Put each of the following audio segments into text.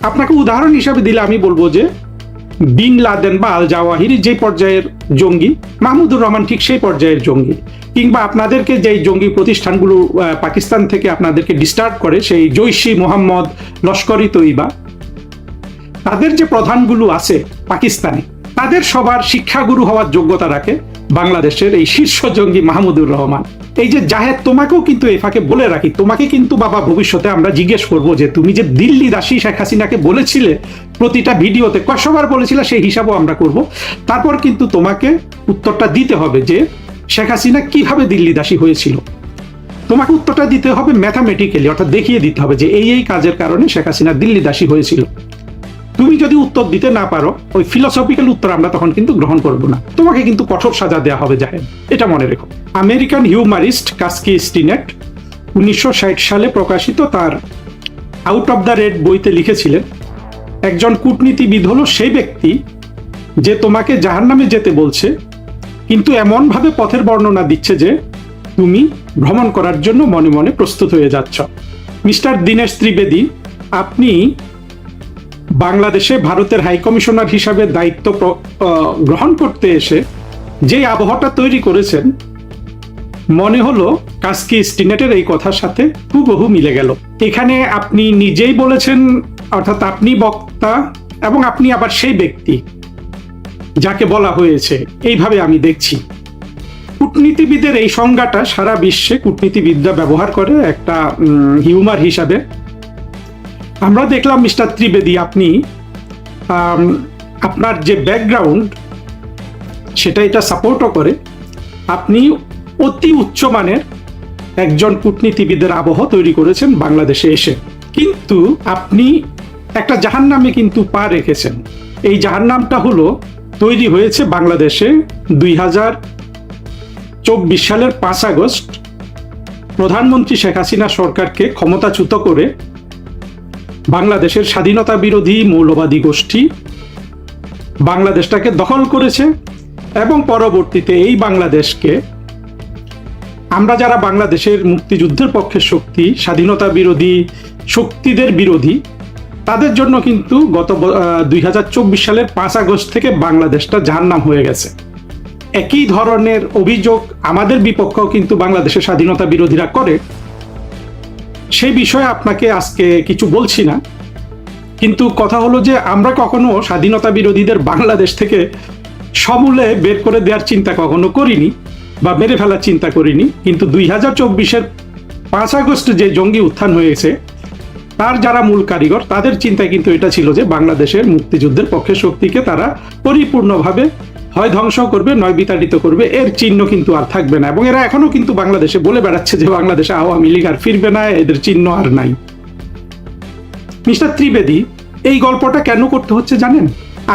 আপনাকে উদাহরণ হিসাবে দিলে আমি বলবো যে বিন লাদেন বা আল জাওয়াহিরি যে পর্যায়ের জঙ্গি, মাহমুদুর রহমান ঠিক সেই পর্যায়ের জঙ্গি। কিংবা আপনাদেরকে যেই জঙ্গি প্রতিষ্ঠানগুলো পাকিস্তান থেকে আপনাদেরকে ডিস্টার্ব করে, সেই জৈশি মোহাম্মদ, লস্করি তৈবা, তাদের যে প্রধানগুলো আছে পাকিস্তানে, তাদের সবার শিক্ষাগুরু হওয়ার যোগ্যতা রাখে বাংলাদেশের এই শীর্ষ জঙ্গি মাহমুদুর রহমান। এই যে জাহেদ, তোমাকেও কিন্তু এই ফাঁকে বলে রাখি, তোমাকে কিন্তু বাবা ভবিষ্যতে আমরা জিজ্ঞেস করবো যে তুমি যে দিল্লি দাসী শেখ হাসিনাকে বলেছিলে প্রতিটা ভিডিওতে, কতবার বলেছিলে সেই হিসাবও আমরা করব। তারপর কিন্তু তোমাকে উত্তরটা দিতে হবে যে শেখ হাসিনা কিভাবে দিল্লি দাসী হয়েছিল। তোমাকে উত্তরটা দিতে হবে ম্যাথামেটিক্যালি, অর্থাৎ দেখিয়ে দিতে হবে যে এই কাজের কারণে শেখ হাসিনা দিল্লি দাসী হয়েছিল। তুমি যদি উত্তর দিতে না পারো, ওই ফিলোসফিক্যাল উত্তর আমরা তখন কিন্তু গ্রহণ করব না, তোমাকে কিন্তু কঠোর সাজা দেওয়া হবে জাহেদ, এটা মনে রেখো। আমেরিকান হিউমারিস্ট কাস্কি স্টিনেট 1960 সালে প্রকাশিত তার আউট অফ দ্য রেড বইতে লিখেছিলেন, একজন কূটনীতিবিদ হলো সেই ব্যক্তি যে তোমাকে জাহান্নামে যেতে বলছে, কিন্তু এমনভাবে পথের বর্ণনা দিচ্ছে যে তুমি ভ্রমণ করার জন্য মনে মনে প্রস্তুত হয়ে যাচ্ছ। মিস্টার দীনেশ ত্রিবেদী, আপনি বাংলাদেশে ভারতের হাই কমিশনার হিসাবে দায়িত্ব গ্রহণ করতে এসে যে আবহাওয়াটা তৈরি করেছেন, মনে হলো কাস্কি স্টিনেটের এই কথার সাথে হুবহু মিলে গেল। এখানে আপনি নিজেই বলেছেন, অর্থাৎ আপনি বক্তা এবং আপনি আবার সেই ব্যক্তি যাকে বলা হয়েছে, এইভাবে আমি দেখছি। কূটনীতিবিদের এই সংজ্ঞাটা সারা বিশ্বে কূটনীতিবিদরা ব্যবহার করে একটা হিউমার হিসাবে। আমরা দেখলাম মিস্টার ত্রিবেদী, আপনি আপনার যে ব্যাকগ্রাউন্ড সেটা এটা সাপোর্টও করে, আপনি অতি উচ্চমানের একজন কূটনীতিবিদের আবহ তৈরি করেছেন বাংলাদেশে এসে। কিন্তু আপনি একটা জাহান্নামে কিন্তু পা রেখেছেন। এই জাহান্নামটা হলো তৈরি হয়েছে বাংলাদেশে 2024 সালের 5 আগস্ট প্রধানমন্ত্রী শেখ হাসিনা সরকারকে ক্ষমতাচ্যুত করে বাংলাদেশের স্বাধীনতা বিরোধী মৌলবাদী গোষ্ঠী বাংলাদেশটাকে দখল করেছে এবং পরবর্তীতে এই বাংলাদেশকে আমরা যারা বাংলাদেশের মুক্তিযুদ্ধের পক্ষের শক্তি, স্বাধীনতা বিরোধী শক্তিদের বিরোধী, তাদের জন্য কিন্তু গত 2024 সালের 5 আগস্ট থেকে বাংলাদেশটা জাহান্নাম হয়ে গেছে। একই ধরনের অভিযোগ আমাদের বিপক্ষেও কিন্তু বাংলাদেশের স্বাধীনতা বিরোধীরা করে। সেই বিষয়ে আপনাকে আজকে কিছু বলছি না, কিন্তু কথা হলো যে আমরা কখনো স্বাধীনতা বিরোধীদের বাংলাদেশ থেকে সমূলে বের করে দেওয়ার চিন্তা কখনো করিনি বা মেরে ফেলার চিন্তা করিনি। কিন্তু 2024-এর 5 আগস্ট যে জঙ্গি উত্থান হয়েছে, তার যারা মূল কারিগর, তাদের চিন্তায় কিন্তু এটা ছিল যে বাংলাদেশের মুক্তিযুদ্ধের পক্ষের শক্তিকে তারা পরিপূর্ণভাবে হয় ধ্বংস করবে, নয় বিতাড়িত করবে। এর চিহ্ন কিন্তু আর থাকবে না, এবং এরা এখনো কিন্তু বাংলাদেশে বলে বেড়াচ্ছে যে বাংলাদেশে আওয়ামী লীগ আর ফিরবে না, এদের চিহ্ন আর নাই। মিস্টার ত্রিবেদী, এই গল্পটা কেন করতে হচ্ছে জানেন?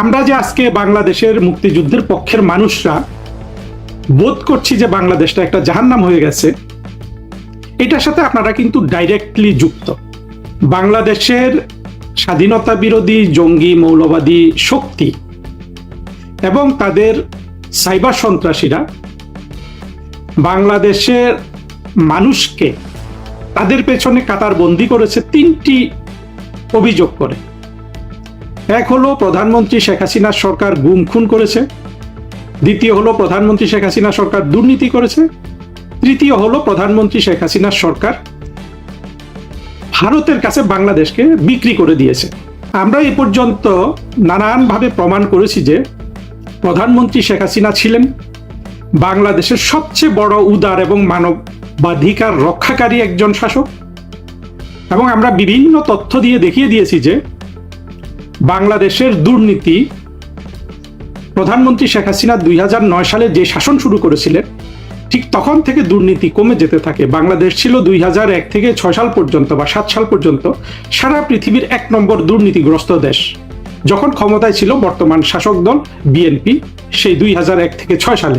আমরা যে আজকে বাংলাদেশের মুক্তিযুদ্ধের পক্ষের মানুষরা বোধ করছি যে বাংলাদেশটা একটা জাহান্নাম হয়ে গেছে, এটার সাথে আপনারা কিন্তু ডাইরেক্টলি যুক্ত। বাংলাদেশের স্বাধীনতা বিরোধী জঙ্গি মৌলবাদী শক্তি এবং তাদের সাইবার সন্ত্রাসীরা বাংলাদেশের মানুষকে তাদের পেছনে কাতারবন্দি করেছে 3টি অভিযোগ করে। এক হলো প্রধানমন্ত্রী শেখ হাসিনা সরকার গুম খুন করেছে, দ্বিতীয় হলো প্রধানমন্ত্রী শেখ হাসিনা সরকার দুর্নীতি করেছে, তৃতীয় হলো প্রধানমন্ত্রী শেখ হাসিনা সরকার ভারতের কাছে বাংলাদেশকে বিক্রি করে দিয়েছে। আমরা এ পর্যন্ত নানানভাবে প্রমাণ করেছি যে প্রধানমন্ত্রী শেখ হাসিনা ছিলেন বাংলাদেশের সবচেয়ে বড় উদার এবং মানবাধিকার রক্ষাকারী একজন শাসক, এবং আমরা বিভিন্ন তথ্য দিয়ে দেখিয়ে দিয়েছি যে বাংলাদেশের দুর্নীতি প্রধানমন্ত্রী শেখ হাসিনা 2009 সালে যে শাসন শুরু করেছিলেন, ঠিক তখন থেকে দুর্নীতি কমে যেতে থাকে। বাংলাদেশ ছিল 2001 থেকে 6 সাল পর্যন্ত বা 7 সাল পর্যন্ত সারা পৃথিবীর 1 নম্বর দুর্নীতিগ্রস্ত দেশ, যখন ক্ষমতায় ছিল বর্তমান শাসক দল বিএনপি, সেই 2001 থেকে 6 সালে।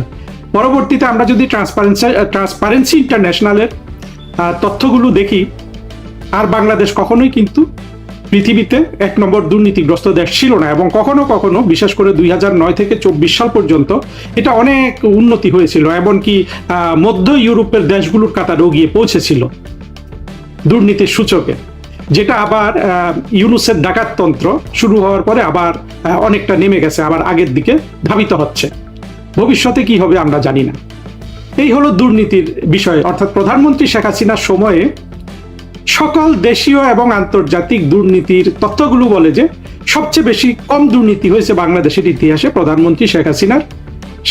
পরবর্তীতে আমরা যদি ট্রান্সপারেন্সি ইন্টারন্যাশনালের তথ্যগুলো দেখি, আর বাংলাদেশ কখনোই কিন্তু পৃথিবীতে 1 নম্বর দুর্নীতিগ্রস্ত দেশ ছিল না, এবং কখনো কখনো বিশেষ করে 2009 থেকে 24 সাল পর্যন্ত এটা অনেক উন্নতি হয়েছিল, এমনকি মধ্য ইউরোপের দেশগুলোর কাতারেও গিয়ে পৌঁছেছিল দুর্নীতির সূচকে। যেটা আবার ইউনূসের ডাকাততন্ত্র শুরু হওয়ার পরে আবার অনেকটা নেমে গেছে, আবার আগের দিকে ধাবিত হচ্ছে। ভবিষ্যতে কি হবে আমরা জানি না। এই হলো দুর্নীতির বিষয়, অর্থাৎ প্রধানমন্ত্রী শেখ হাসিনার সময়ে সকল দেশীয় এবং আন্তর্জাতিক দুর্নীতির তথ্যগুলো বলে যে সবচেয়ে বেশি কম দুর্নীতি হয়েছে বাংলাদেশের ইতিহাসে প্রধানমন্ত্রী শেখ হাসিনার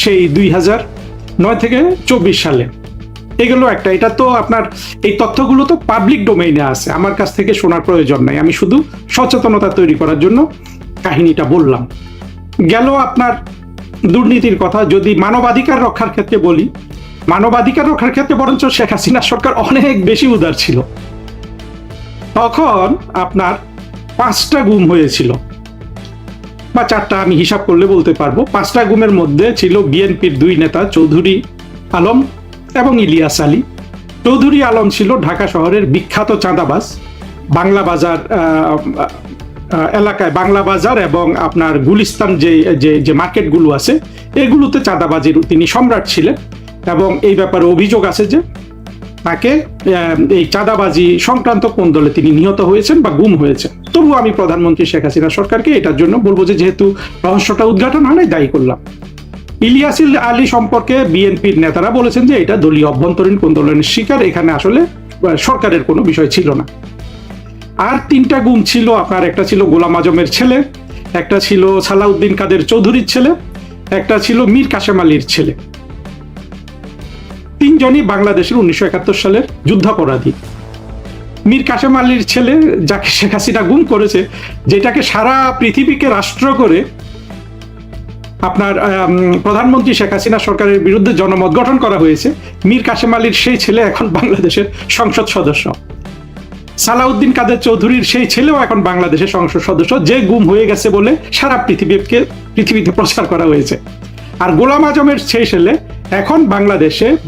সেই 2009 থেকে 24 সালে। এগুলো একটা, এটা তো আপনার এই তথ্যগুলো তো পাবলিক ডোমেইনে আছে, আমার কাছ থেকে শোনার প্রয়োজন নাই, আমি শুধু সচেতনতা তৈরি করার জন্য কাহিনীটা বললাম। গেল আপনার দুর্নীতির কথা। যদি মানবাধিকার রক্ষার ক্ষেত্রে বলি, মানবাধিকার রক্ষার ক্ষেত্রে বরঞ্চ শেখ হাসিনা সরকার অনেক বেশি উদার ছিল। তখন আপনার 5টা গুম হয়েছিল, বা 4টা, আমি হিসাব করলে বলতে পারবো। 5টা গুমের মধ্যে ছিল বিএনপির 2 নেতা চৌধুরী আলম এবং ইলিয়াস আলী। চৌধুরী আলম ছিল ঢাকা শহরের বিখ্যাত চাঁদাবাজ। বাংলা বাজার এলাকায়, বাংলা বাজার এবং আপনার গুলিস্তান যে মার্কেটগুলো আছে এগুলোতে চাঁদাবাজির তিনি সম্রাট ছিলেন, এবং এই ব্যাপারে অভিযোগ আছে যে তাকে এই চাঁদাবাজি সংক্রান্ত কোন্দলে তিনি নিহত হয়েছেন বা গুম হয়েছেন। তবু আমি প্রধানমন্ত্রী শেখ হাসিনা সরকারকে এটার জন্য বলবো যে যেহেতু রহস্যটা উদ্ঘাটন হয় নাই, দায়ী করলাম। ইলিয়াস আলী সম্পর্কে বিএনপির নেতারা বলেছেন যে এটা দলীয় অভ্যন্তরীণ কোন্দলের শিকার, এখানে আসলে সরকারের কোনো বিষয় ছিল না। আর 3টা গুম ছিল আপনার, একটা ছিল গোলাম আজমের ছেলে, একটা ছিল সালাউদ্দিন কাদের চৌধুরীর ছেলে, একটা ছিল মীর কাসেম আলীর ছেলে। 3 জনই বাংলাদেশের 1971 সালের যুদ্ধাপরাধী। মীর কাসেম আলীর ছেলে, যাকে শেখ হাসিনা গুম করেছে, যেটাকে সারা পৃথিবীকে রাষ্ট্র করে আপনার প্রধানমন্ত্রী শেখ হাসিনা সরকারের বিরুদ্ধে জনমত গঠন করা হয়েছে, মীর কাসেম আলীর সেই ছেলে এখন বাংলাদেশের সংসদ সদস্য। সালাউদ্দিন কাদের চৌধুরীর সেই ছেলেও এখন বাংলাদেশের সংসদ সদস্য, যে গুম হয়ে গেছে বলে সারা পৃথিবীতে প্রচার করা হয়েছে। আর গোলাম আজমের সেই ছেলে এখন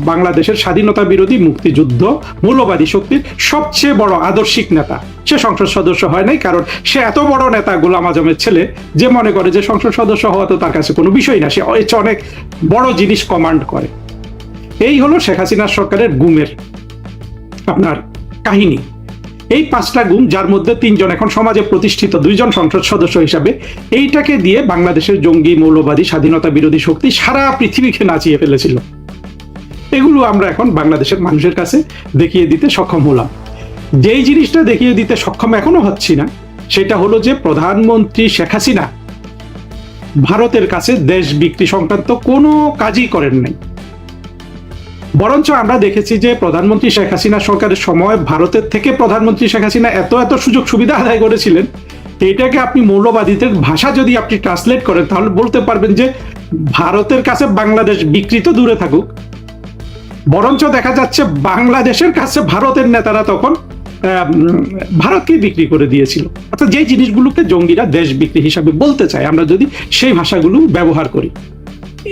বাংলাদেশের স্বাধীনতা বিরোধী, মুক্তিযুদ্ধ, মৌলবাদী শক্তির সবচেয়ে বড় আদর্শিক নেতা। সে সংসদ সদস্য হয় নাই, কারণ সে এত বড় নেতা গোলাম আজমের ছেলে, যে মনে করে যে সংসদ সদস্য হওয়া তো তার কাছে কোনো বিষয় না, সে অনেক বড় জিনিস কমান্ড করে। এই হলো শেখ হাসিনা সরকারের গুমের আপনার কাহিনী। এই 5টা গুম, যার মধ্যে 3 জন এখন সমাজে প্রতিষ্ঠিত, 2 জন সংসদ সদস্য হিসাবে, এইটাকে দিয়ে বাংলাদেশের জঙ্গি, মৌলবাদী, স্বাধীনতা বিরোধী শক্তি সারা পৃথিবীকে নাচিয়ে ফেলেছিল। এগুলো আমরা এখন বাংলাদেশের মানুষের কাছে দেখিয়ে দিতে সক্ষম হলাম। যেই জিনিসটা দেখিয়ে দিতে সক্ষম এখনো হচ্ছি না, সেটা হলো যে প্রধানমন্ত্রী শেখ হাসিনা ভারতের কাছে দেশ বিক্রি সংক্রান্ত কোনো কাজই করেন নাই। বরঞ্চ আমরা দেখেছি যে প্রধানমন্ত্রী শেখ হাসিনা সরকারের সময় ভারতের থেকে প্রধানমন্ত্রী শেখ হাসিনা এত সুযোগ সুবিধা আদায় করেছিলেন, এটাকে আপনি মৌলবাদীদের ভাষা যদি আপনি ট্রান্সলেট করেন, তাহলে বলতে পারবেন যে ভারতের কাছে বাংলাদেশ বিকৃত দূরে থাকুক, বরঞ্চ দেখা যাচ্ছে বাংলাদেশের কাছে ভারতের নেতারা তখন ভারতকে বিক্রি করে দিয়েছিল। অর্থাৎ যে জিনিসগুলোকে জঙ্গিরা দেশ বিক্রি হিসাবে বলতে চায়, আমরা যদি সেই ভাষাগুলো ব্যবহার করি।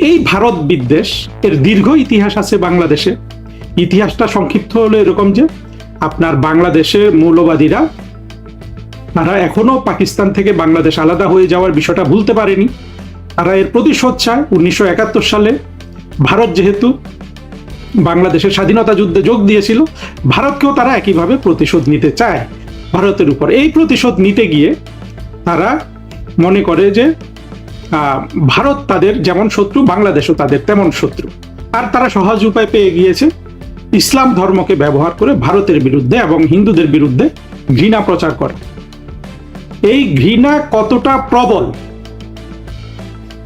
এই ভারত বিদ্বেষ এর দীর্ঘ ইতিহাস আছে বাংলাদেশে। ইতিহাসটা সংক্ষিপ্ত হলো এরকম যে আপনার বাংলাদেশের মৌলবাদীরা তারা এখনো পাকিস্তান থেকে বাংলাদেশ আলাদা হয়ে যাওয়ার বিষয়টা ভুলতে পারেনি। তারা এর প্রতিশোধ চায়। 1971 সালে ভারত যেহেতু বাংলাদেশের স্বাধীনতা যুদ্ধে যোগ দিয়েছিল, ভারতকেও তারা একইভাবে প্রতিশোধ নিতে চায় ভারতের উপর। এই প্রতিশোধ নিতে গিয়ে তারা মনে করে যে ভারত তাদের যেমন শত্রু, বাংলাদেশও তাদের তেমন শত্রু। আর তারা সহজ উপায় পেয়ে গিয়েছে ইসলাম ধর্মকে ব্যবহার করে ভারতের বিরুদ্ধে এবং হিন্দুদের বিরুদ্ধে ঘৃণা প্রচার করে। এই ঘৃণা কতটা প্রবল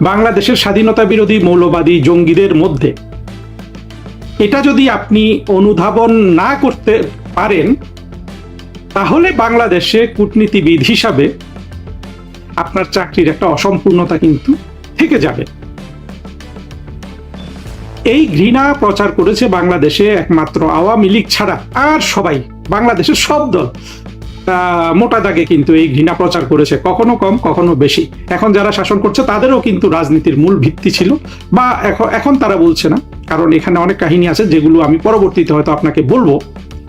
বাংলাদেশের স্বাধীনতা বিরোধী মৌলবাদী জঙ্গিদের মধ্যে, এটা যদি আপনি অনুধাবন না করতে পারেন, তাহলে বাংলাদেশে কূটনীতিবিদ হিসাবে আপনার চাকরির একটা অসম্পূর্ণতা কিন্তু থেকে যাবে। এই ঘৃণা প্রচার করেছে বাংলাদেশে একমাত্র আওয়ামী লীগ ছাড়া আর সবাই, বাংলাদেশের সব দল মোটা দাগে কিন্তু এই ঘৃণা প্রচার করেছে, কখনো কম কখনো বেশি। এখন যারা শাসন করছে তাদেরও কিন্তু রাজনীতির মূল ভিত্তি ছিল, বা এখন তারা বলছে না, কারণ এখানে অনেক কাহিনী আছে যেগুলো আমি পরবর্তীতে হয়তো আপনাকে বলবো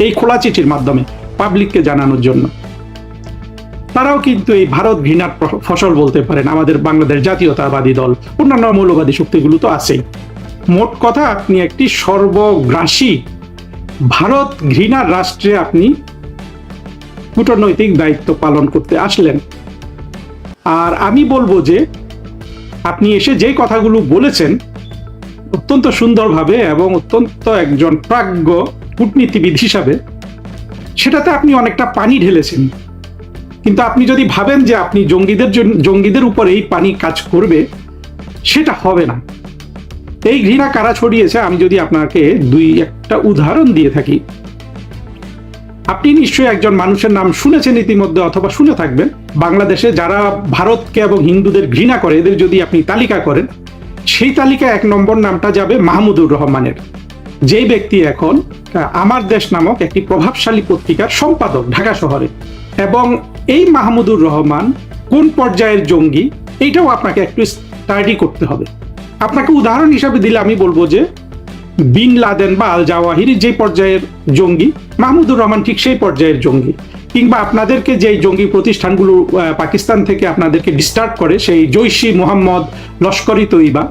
এই খোলা চিঠির মাধ্যমে পাবলিককে জানানোর জন্য। তারাও কিন্তু এই ভারত ঘৃণার ফসল বলতে পারেন। আমাদের বাংলাদেশ জাতীয়তাবাদী দল, অন্যান্য মৌলবাদী শক্তিগুলো তো আছেই। মোট কথা, আপনি একটি সর্বগ্রাসী ভারত ঘৃণার রাষ্ট্রে আপনি কূটনৈতিক দায়িত্ব পালন করতে আসলেন। আর আমি বলবো যে আপনি এসে যে কথাগুলো বলেছেন অত্যন্ত সুন্দরভাবে এবং অত্যন্ত একজন প্রাজ্ঞ কূটনীতিবিদ হিসাবে, সেটাতে আপনি অনেকটা পানি ঢেলেছেন। কিন্তু আপনি যদি ভাবেন যে আপনি জঙ্গিদের উপর এই পানি কাজ করবে, সেটা হবে না। এই ঘৃণা কারা ছড়িয়েছে আমি যদি আপনাকে একটা উদাহরণ দিয়ে থাকি। আপনি নিশ্চয়ই একজন মানুষের নাম শুনেছেন ইতিমধ্যে অথবা শুনে থাকবেন। বাংলাদেশে যারা ভারতকে এবং হিন্দুদের ঘৃণা করে, এদের যদি আপনি তালিকা করেন, সেই তালিকায় 1 নম্বর নামটা যাবে মাহমুদুর রহমানের, যেই ব্যক্তি এখন আমার দেশ নামক একটি প্রভাবশালী পত্রিকার সম্পাদক ঢাকা শহরে। এবং এই মাহমুদুর রহমান কোন পর্যায়ের জঙ্গি, এইটাও আপনাকে একটু স্টাডি করতে হবে। আপনাকে উদাহরণ হিসাবে দিলে আমি বলবো যে বিন লাদেন বা আল জাওয়াহিরি যে পর্যায়ের জঙ্গি, মাহমুদুর রহমান ঠিক সেই পর্যায়ের জঙ্গি। কিংবা আপনাদেরকে যে জঙ্গি প্রতিষ্ঠানগুলো পাকিস্তান থেকে আপনাদেরকে ডিস্টার্ব করে, সেই জৈশি মোহাম্মদ, লস্করি তৈবা,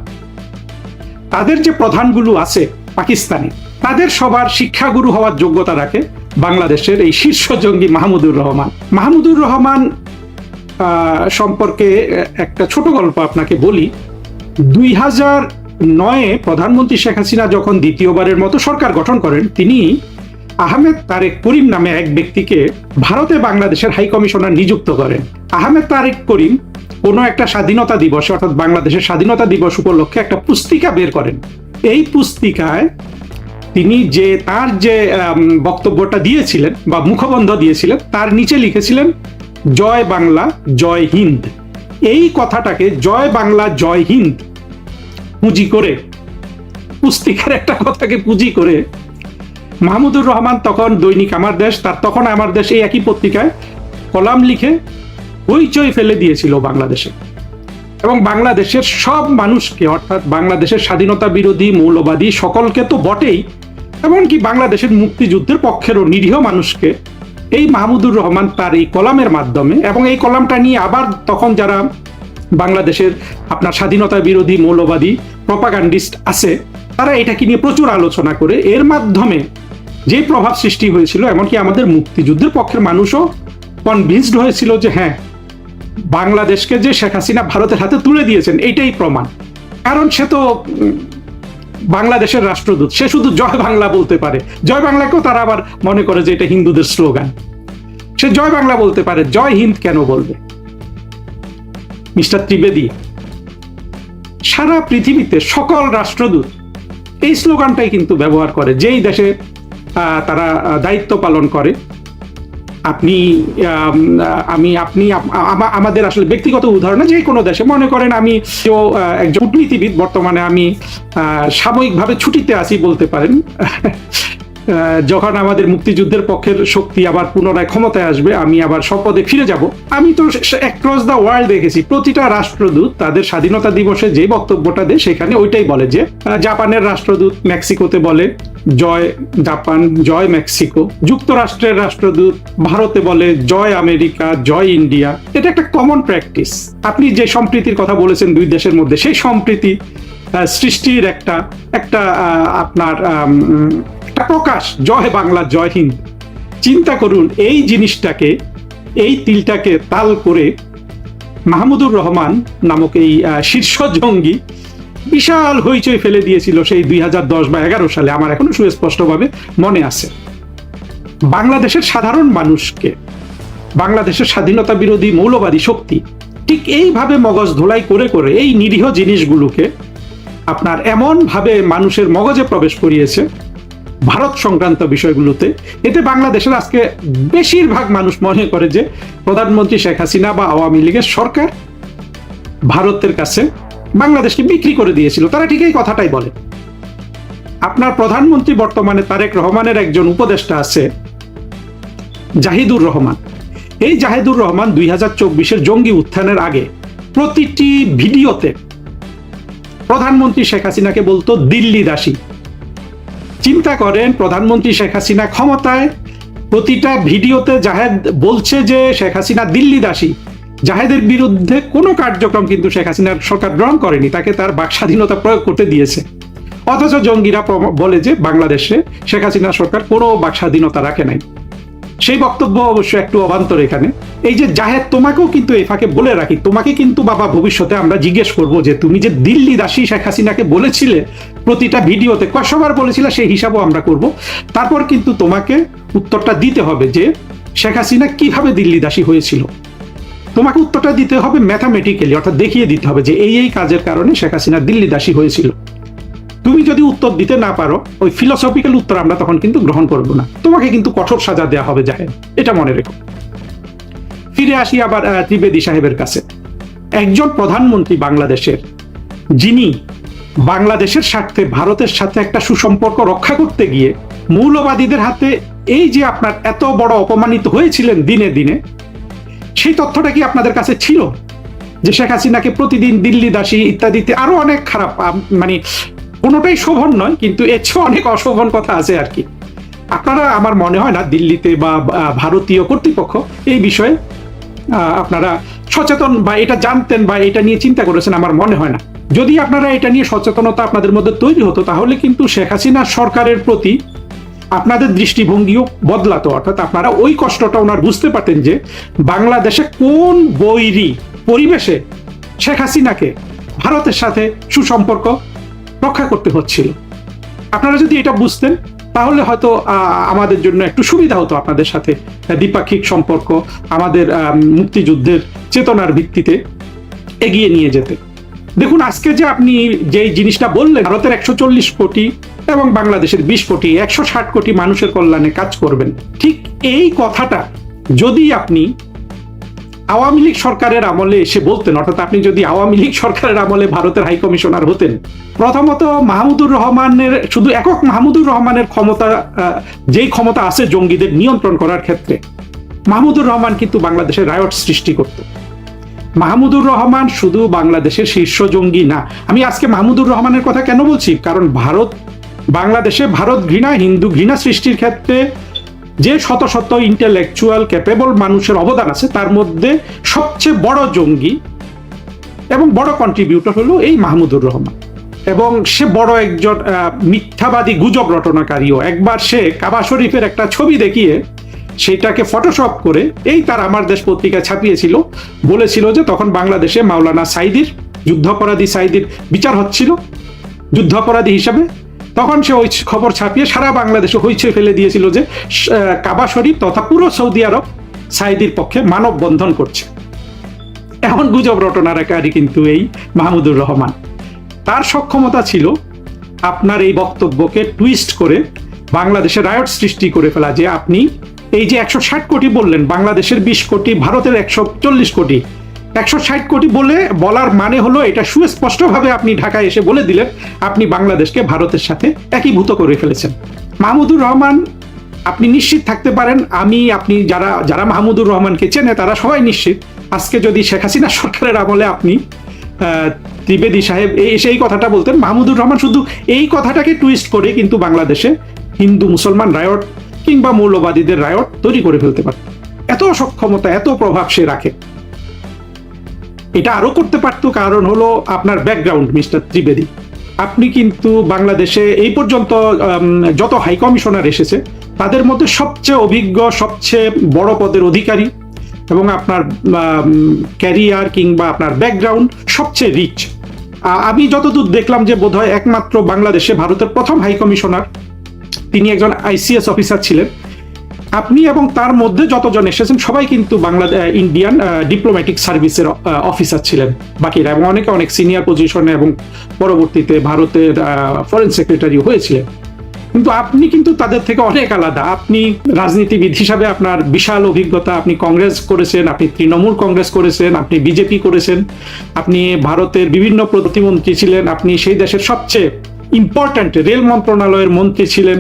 তাদের যে প্রধানগুলো আছে পাকিস্তানে, তাদের সবার শিক্ষাগুরু হওয়ার যোগ্যতা রাখে বাংলাদেশের এই শীর্ষ জঙ্গি মাহমুদুর রহমান। মাহমুদুর রহমান সম্পর্কে একটা ছোট গল্প আপনাকে বলি। 2009-এ প্রধানমন্ত্রী শেখ হাসিনা যখন দ্বিতীয়বারের মতো সরকার গঠন করেন, তিনি আহমেদ তারেক করিম নামে এক ব্যক্তিকে ভারতে বাংলাদেশের হাই কমিশনার নিযুক্ত করেন। আহমেদ তারেক করিম কোনো একটা স্বাধীনতা দিবসে, অর্থাৎ বাংলাদেশের স্বাধীনতা দিবস উপলক্ষে একটা পুস্তিকা বের করেন। এই পুস্তিকায় তিনি তার যে বক্তব্যটা দিয়েছিলেন বা মুখবন্ধ দিয়েছিলেন, তার নিচে লিখেছিলেন জয় বাংলা জয় হিন্দ। এই কথাটাকে জয় বাংলা জয় হিন্দ পুঁজি করে, পুস্তিকার একটা কথাকে পুঁজি করে, মাহমুদুর রহমান তখন দৈনিক আমার দেশ, তার তখন আমার দেশ, এই একই পত্রিকায় কলাম লিখে হইচই ফেলে দিয়েছিল বাংলাদেশে। এবং বাংলাদেশের সব মানুষকে, অর্থাৎ বাংলাদেশের স্বাধীনতা বিরোধী, মৌলবাদী সকলকে তো বটেই, এমনকি বাংলাদেশের মুক্তিযুদ্ধের পক্ষেরও নিরীহ মানুষকে এই মাহমুদুর রহমান তার এই কলামের মাধ্যমে, এবং এই কলামটা নিয়ে আবার তখন যারা বাংলাদেশের আপনার স্বাধীনতা বিরোধী মৌলবাদী প্রপাগান্ডিস্ট আছে, তারা এটাকে নিয়ে প্রচুর আলোচনা করে এর মাধ্যমে যে প্রভাব সৃষ্টি হয়েছিল, এমনকি আমাদের মুক্তিযুদ্ধের পক্ষের মানুষও কনভিন্সড হয়েছিল যে হ্যাঁ, বাংলাদেশকে যে শেখ হাসিনা ভারতের হাতে তুলে দিয়েছেন এইটাই প্রমাণ। কারণ সে তো বাংলাদেশের রাষ্ট্রদূত, সে শুধু জয় বাংলা বলতে পারে। জয় বাংলাকেও তারা আবার মনে করে যে এটা হিন্দুদের স্লোগান। সে জয় বাংলা বলতে পারে, জয় হিন্দ কেন বলবে? মিস্টার ত্রিবেদী, সারা পৃথিবীতে সকল রাষ্ট্রদূত এই স্লোগানটাই কিন্তু ব্যবহার করে যেই দেশে তারা দায়িত্ব পালন করে। আমাদের আসলে ব্যক্তিগত উদাহরণে যে কোনো দেশে মনে করেন আমি একজন কূটনীতিবিদ, বর্তমানে আমি সাময়িকভাবে ছুটিতে আছি বলতে পারেন। যখন আমাদের মুক্তিযুদ্ধের পক্ষের শক্তি আবার পুনরায় ক্ষমতায় আসবে, আমি আবার স্বপদে ফিরে যাব। আমি তো অ্যাক্রস দ্য ওয়ার্ল্ড দেখেছি প্রতিটা রাষ্ট্রদূত তাদের স্বাধীনতা দিবসে যে বক্তব্যটা দেয় সেখানে ওইটাই বলে। যে জাপানের রাষ্ট্রদূত মেক্সিকোতে বলে জয় জাপান, জয় মেক্সিকো। যুক্তরাষ্ট্রের রাষ্ট্রদূত ভারতে বলে জয় আমেরিকা, জয় ইন্ডিয়া। এটা একটা কমন প্র্যাকটিস। আপনি যে সম্প্রীতির কথা বলেছেন দুই দেশের মধ্যে, সেই সম্প্রীতি সৃষ্টির একটা আপনার প্রকাশ জয় বাংলা জয় হিন্দ। চিন্তা করুন, এই জিনিসটাকে, এই তিলটাকে তাল করে মাহমুদুর রহমান নামক এই শীর্ষ জঙ্গি বিশাল হইচই ফেলে দিয়েছিল সেই 2010 বা 11 সালে। আমার এখনো সুস্পষ্টভাবে মনে আছে। বাংলাদেশের সাধারণ মানুষকে, বাংলাদেশের স্বাধীনতা বিরোধী মৌলবাদী শক্তি ঠিক এইভাবে মগজ ধোলাই করে করে এই নিরীহ জিনিসগুলোকে আপনার এমন ভাবে মানুষের মগজে প্রবেশ করিয়েছে ভারত সংক্রান্ত বিষয়গুলোতে। এতে বাংলাদেশের আজকে বেশিরভাগ মানুষ মনে করে যে প্রধানমন্ত্রী শেখ হাসিনা বা আওয়ামী লীগের সরকার ভারতের কাছে বাংলাদেশকে বিক্রি করে দিয়েছিল। তারা ঠিক এই কথাটাই বলে। আপনার প্রধানমন্ত্রী বর্তমানে তারেক রহমানের একজন উপদেষ্টা আছে জাহিদুর রহমান। এই জাহিদুর রহমান 2024-এর জঙ্গি উত্থানের আগে প্রতিটি ভিডিওতে প্রধানমন্ত্রী শেখ হাসিনাকে বলতো দিল্লি দাসী। চিন্তা করেন, প্রধানমন্ত্রী শেখ হাসিনা ক্ষমতায়, প্রতিটা ভিডিওতে জাহেদ বলছে যে শেখ হাসিনা দিল্লি দাসী। জাহেদের বিরুদ্ধে কোনো কার্যক্রম কিন্তু শেখ হাসিনার সরকার গ্রহণ করেনি, তাকে তার বাক স্বাধীনতা প্রয়োগ করতে দিয়েছে। অথচ জঙ্গিরা বলে যে বাংলাদেশে শেখ হাসিনা সরকার কোনো বাক স্বাধীনতা রাখে নাই। সেই বক্তব্য অবশ্য একটু অবান্তর এখানে। এই যে জাহেদ, তোমাকেও কিন্তু এই ফাঁকে বলে রাখি, তোমাকে কিন্তু বাবা ভবিষ্যতে আমরা জিজ্ঞেস করব যে তুমি যে দিল্লি দাসী শেখ হাসিনাকে বলেছিলে প্রতিটা ভিডিওতে, কয়শবার বলেছিলে সেই হিসাবও আমরা করব। তারপর কিন্তু তোমাকে উত্তরটা দিতে হবে যে শেখ হাসিনা কিভাবে দিল্লি দাসী হয়েছিল। তোমাকে উত্তরটা দিতে হবে ম্যাথামেটিক্যালি, অর্থাৎ দেখিয়ে দিতে হবে যে এই কাজের কারণে শেখ হাসিনা দিল্লি দাসী হয়েছিল। তুমি যদি উত্তর দিতে না পারো, ওই ফিলোসফিক্যাল উত্তর আমরা তখন কিন্তু গ্রহণ করব না, তোমাকে কিন্তু কঠোর সাজা দেওয়া হবে জাহেদ, এটা মনে রেখো। ফিরে আসি আবার ত্রিবেদী সাহেবের কাছে। একজন প্রধানমন্ত্রী বাংলাদেশের, যিনি বাংলাদেশের স্বার্থে ভারতের সাথে একটা সুসম্পর্ক রক্ষা করতে গিয়ে মৌলবাদীদের হাতে এই যে আপনার এত বড় অপমানিত হয়েছিলেন দিনে দিনে, সেই তথ্যটা কি আপনাদের কাছে ছিল যে শেখ হাসিনাকে প্রতিদিন দিল্লি দাসী ইত্যাদিতে আরো অনেক খারাপ, মানে কোনোটাই শোভন নয়, কিন্তু এর চেয়ে অনেক অশোভন কথা আছে আর কি। আপনারা, আমার মনে হয় না দিল্লিতে বা ভারতীয় কর্তৃপক্ষ এই বিষয়ে আপনারা সচেতন বা এটা জানতেন বা এটা নিয়ে চিন্তা করেছেন, আমার মনে হয় না। যদি আপনারা এটা নিয়ে সচেতনতা আপনাদের মধ্যে তৈরি হতো, তাহলে কিন্তু শেখ হাসিনা সরকারের প্রতি আপনাদের দৃষ্টিভঙ্গিও বদলাতো। অর্থাৎ আপনারা ওই কষ্টটা ওনার বুঝতে পারতেন যে বাংলাদেশে কোন বৈরী পরিবেশে শেখ হাসিনাকে ভারতের সাথে সুসম্পর্ক রক্ষা করতে হচ্ছিল। আপনারা যদি এটা বুঝতেন, তাহলে হয়তো আমাদের জন্য একটু সুবিধা হতো আপনাদের সাথে দ্বিপাক্ষিক সম্পর্ক আমাদের মুক্তিযুদ্ধের চেতনার ভিত্তিতে এগিয়ে নিয়ে যেতে। দেখুন, আজকে যে আপনি যে জিনিসটা বললেন, ভারতের 140 কোটি এবং বাংলাদেশের 20 কোটি, 160 কোটি মানুষের কল্যাণে কাজ করবেন, ঠিক এই কথাটা যদি আপনি আওয়ামী লীগ সরকারের আমলে এসে বলতেন, অর্থাৎ আপনি যদি আওয়ামী লীগ সরকারের আমলে ভারতের হাই কমিশনার হতেন, প্রথমত মাহমুদুর রহমানের, শুধু একক মাহমুদুর রহমানের ক্ষমতা, যেই ক্ষমতা আছে জঙ্গিদের নিয়ন্ত্রণ করার ক্ষেত্রে, মাহমুদুর রহমান কিন্তু বাংলাদেশে রায়ট সৃষ্টি করত। মাহমুদুর রহমান শুধু বাংলাদেশের শীর্ষ জঙ্গি না। আমি আজকে মাহমুদুর রহমানের কথা কেন বলছি, কারণ বাংলাদেশে ভারত ঘৃণা, হিন্দু ঘৃণা সৃষ্টির ক্ষেত্রে যে শত শত ইন্টেলেকচুয়াল ক্যাপেবল মানুষের অবদান আছে, তার মধ্যে সবচেয়ে বড় জঙ্গি এবং বড় কন্ট্রিবিউটর হলো এই মাহমুদুর রহমান। এবং সে বড় একজন মিথ্যাবাদী গুজব রটনাকারীও। একবার সে কাবা শরীফের একটা ছবি দেখিয়ে সেটাকে ফটোশপ করে এই তার আমার দেশ পত্রিকা ছাপিয়েছিল, বলেছিল যে তখন বাংলাদেশে মাওলানা সাইদির, যুদ্ধাপরাধী সাইদির বিচার হচ্ছিল যুদ্ধাপরাধী হিসাবে। তখন সে ওই খবর ছাপিয়ে সারা বাংলাদেশে হইচই ফেলে দিয়েছিল যে কাবা শরীফ তথা পুরো সৌদি আরব সাইদির পক্ষে মানববন্ধন করছে। এমন গুজব রটনাকারী কিন্তু এই মাহমুদুর রহমান। তার সক্ষমতা ছিল আপনার এই বক্তব্যকে টুইস্ট করে বাংলাদেশে রায়ট সৃষ্টি করে ফেলা, যে আপনি এই যে 160 কোটি বললেন, বাংলাদেশের 20 কোটি, ভারতের 140 কোটি, 160 কোটি বলার মানে হলো এটা সুস্পষ্টভাবে আপনি ঢাকায় এসে বলে দিলেন আপনি বাংলাদেশকে ভারতের সাথে একীভূত করে ফেলেছেন। মাহমুদুর রহমান, আপনি নিশ্চিত থাকতে পারেন, আপনি যারা মাহমুদুর রহমানকে চেনে তারা সবাই নিশ্চিত, আজকে যদি শেখ হাসিনা সরকারের আমলে আপনি ত্রিবেদী সাহেব এই কথাটা বলতেন, মাহমুদুর রহমান শুধু এই কথাটাকে টুইস্ট করে কিন্তু বাংলাদেশে হিন্দু মুসলমান রায়ট কিংবা মৌলবাদীদের রায়ট তৈরি করে ফেলতে পারত। এত সক্ষমতা, এত প্রভাব সে রাখে। এটা আরো করতে পারত, কারণ হলো আপনার ব্যাকগ্রাউন্ড মিস্টার ত্রিবেদী। আপনি কিন্তু বাংলাদেশে এই পর্যন্ত যত হাই কমিশনার এসেছে তাদের মধ্যে সবচেয়ে অভিজ্ঞ, সবচেয়ে বড় পদের অধিকারী, এবং আপনার ক্যারিয়ার কিংবা আপনার ব্যাকগ্রাউন্ড সবচেয়ে রিচ। আমি যতদূর দেখলাম যে বোধহয় একমাত্র বাংলাদেশে ভারতের প্রথম হাই কমিশনার, তিনি একজন ICS অফিসার ছিলেন। আপনি এবং তার মধ্যে যতজন এসেছেন সবাই কিন্তু ইন্ডিয়ান ডিপ্লোম্যাটিক সার্ভিসের অফিসার ছিলেন বাকিরা, এবং অনেকে অনেক সিনিয়র পজিশনে এবং পরবর্তীতে ভারতের ফরেন সেক্রেটারি হয়েছিলেন। কিন্তু আপনি কিন্তু তাদের থেকে অনেক আলাদা। আপনি রাজনীতিবিদ হিসাবে আপনার বিশাল অভিজ্ঞতা, আপনি কংগ্রেস করেছেন, আপনি তৃণমূল কংগ্রেস করেছেন, আপনি বিজেপি করেছেন, আপনি ভারতের বিভিন্ন প্রতিমন্ত্রী ছিলেন, আপনি সেই দেশের সবচেয়ে ইম্পর্ট্যান্ট রেল মন্ত্রণালয়ের মন্ত্রী ছিলেন,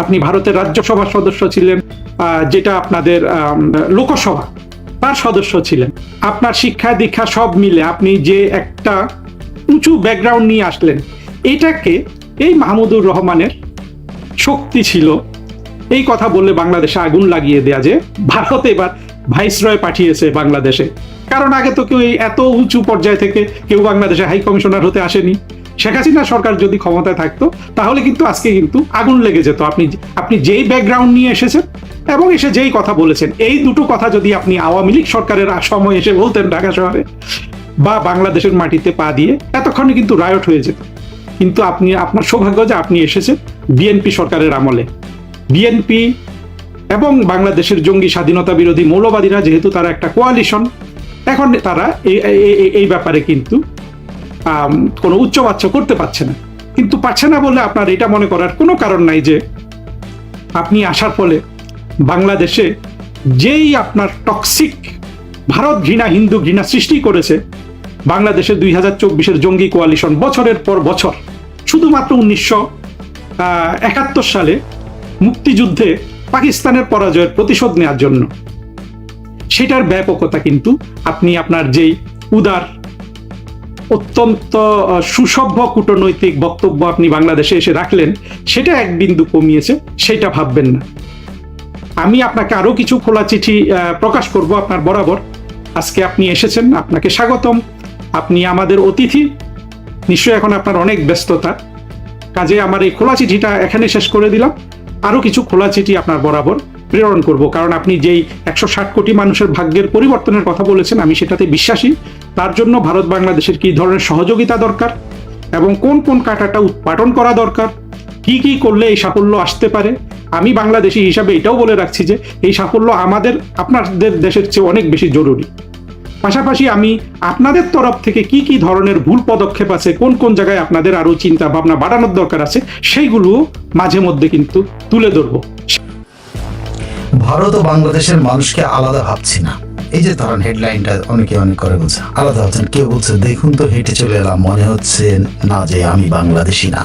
আপনি ভারতের রাজ্যসভার সদস্য ছিলেন, যেটা আপনাদের লোকসভা, তার সদস্য ছিলেন। আপনার শিক্ষা দীক্ষা সব মিলে আপনি যে একটা উঁচু ব্যাকগ্রাউন্ড নিয়ে আসলেন, এটাকে এই মাহমুদুর রহমানের শক্তি ছিল এই কথা বললে বাংলাদেশে আগুন লাগিয়ে দেয়া যে ভারত এবার ভাইসরয় পাঠিয়েছে বাংলাদেশে। কারণ আগে তো কেউ এত উঁচু পর্যায় থেকে কেউ বাংলাদেশে হাই কমিশনার হতে আসেনি। শেখ হাসিনা সরকার যদি ক্ষমতায় থাকতো তাহলে কিন্তু আজকে কিন্তু আগুন লেগে যেত। আপনি যেই ব্যাকগ্রাউন্ড নিয়ে এসেছেন এবং এসে যেই কথা বলেছেন, এই দুটো কথা যদি আপনি আওয়ামী লীগ সরকারের সময় এসে বলতেন ঢাকা শহরে বা বাংলাদেশের মাটিতে পা দিয়ে, এতক্ষণে কিন্তু রায়ট হয়ে যেত। কিন্তু আপনি, আপনার সৌভাগ্য যে আপনি এসেছেন বিএনপি সরকারের আমলে। বিএনপি এবং বাংলাদেশের জঙ্গি স্বাধীনতা বিরোধী মৌলবাদীরা যেহেতু তারা একটা কোয়ালিশন, এখন তারা এই ব্যাপারে কিন্তু কোনো উচ্চবাচ্য করতে পারছে না। কিন্তু পারছে না বলে আপনার এটা মনে করার কোনো কারণ নাই যে আপনি আসার ফলে বাংলাদেশে যেই আপনার টক্সিক ভারত ঘৃণা, হিন্দু ঘৃণা সৃষ্টি করেছে, বাংলাদেশের 2024-এর জঙ্গি কোয়ালিশন বছরের পর বছর, শুধুমাত্র 1971 সালে মুক্তিযুদ্ধে পাকিস্তানের পরাজয়ের প্রতিশোধ নেওয়ার জন্য, সেটার ব্যাপকতা কিন্তু আপনি আপনার যেই উদার, অত্যন্ত সুসভ্য কূটনৈতিক বক্তব্য আপনি বাংলাদেশে এসে রাখলেন, সেটা এক বিন্দু কমিয়েছে, সেটা ভাববেন না। আমি আপনাকে আরো কিছু খোলা চিঠি প্রকাশ করব আপনার বরাবর। আজকে আপনি এসেছেন, আপনাকে স্বাগতম। আপনি আমাদের অতিথি, নিশ্চয়ই এখন আপনার অনেক ব্যস্ততা, কাজে আমার এই খোলা চিঠিটা এখানে শেষ করে দিলাম। আরো কিছু খোলা চিঠি আপনার বরাবর প্রেরণ করব, কারণ আপনি যেই 160 কোটি মানুষের ভাগ্যের পরিবর্তনের কথা বলেছেন, আমি সেটাতে বিশ্বাসী। তার জন্য ভারত বাংলাদেশের কি ধরনের সহযোগিতা দরকার এবং কোন কোন কাঁটাটা উৎপাটন করা দরকার, কি কি করলে এই সাফল্য আসতে পারে, আমি বাংলাদেশি হিসাবে এটাও বলে রাখছি যে এই সাফল্য আমাদের, আপনাদের দেশের চেয়ে অনেক বেশি জরুরি। পাশাপাশি আমি আপনাদের তরফ থেকে কি কি ধরনের ভুল পদক্ষেপ আছে, কোন কোন জায়গায় আপনাদের আরো চিন্তা ভাবনা বাড়ানোর দরকার আছে, সেইগুলো মাঝে মধ্যে কিন্তু তুলে ধরবো। ভারত ও বাংলাদেশের মানুষকে আলাদা ভাবছি না, এই যে ধরেন হেডলাইনটা অনেকে অনেক করে বলছে আলাদা ভাবছেন। কেউ বলছে দেখুন তো হেঁটে চলে এলাম, মনে হচ্ছে না যে আমি বাংলাদেশি না,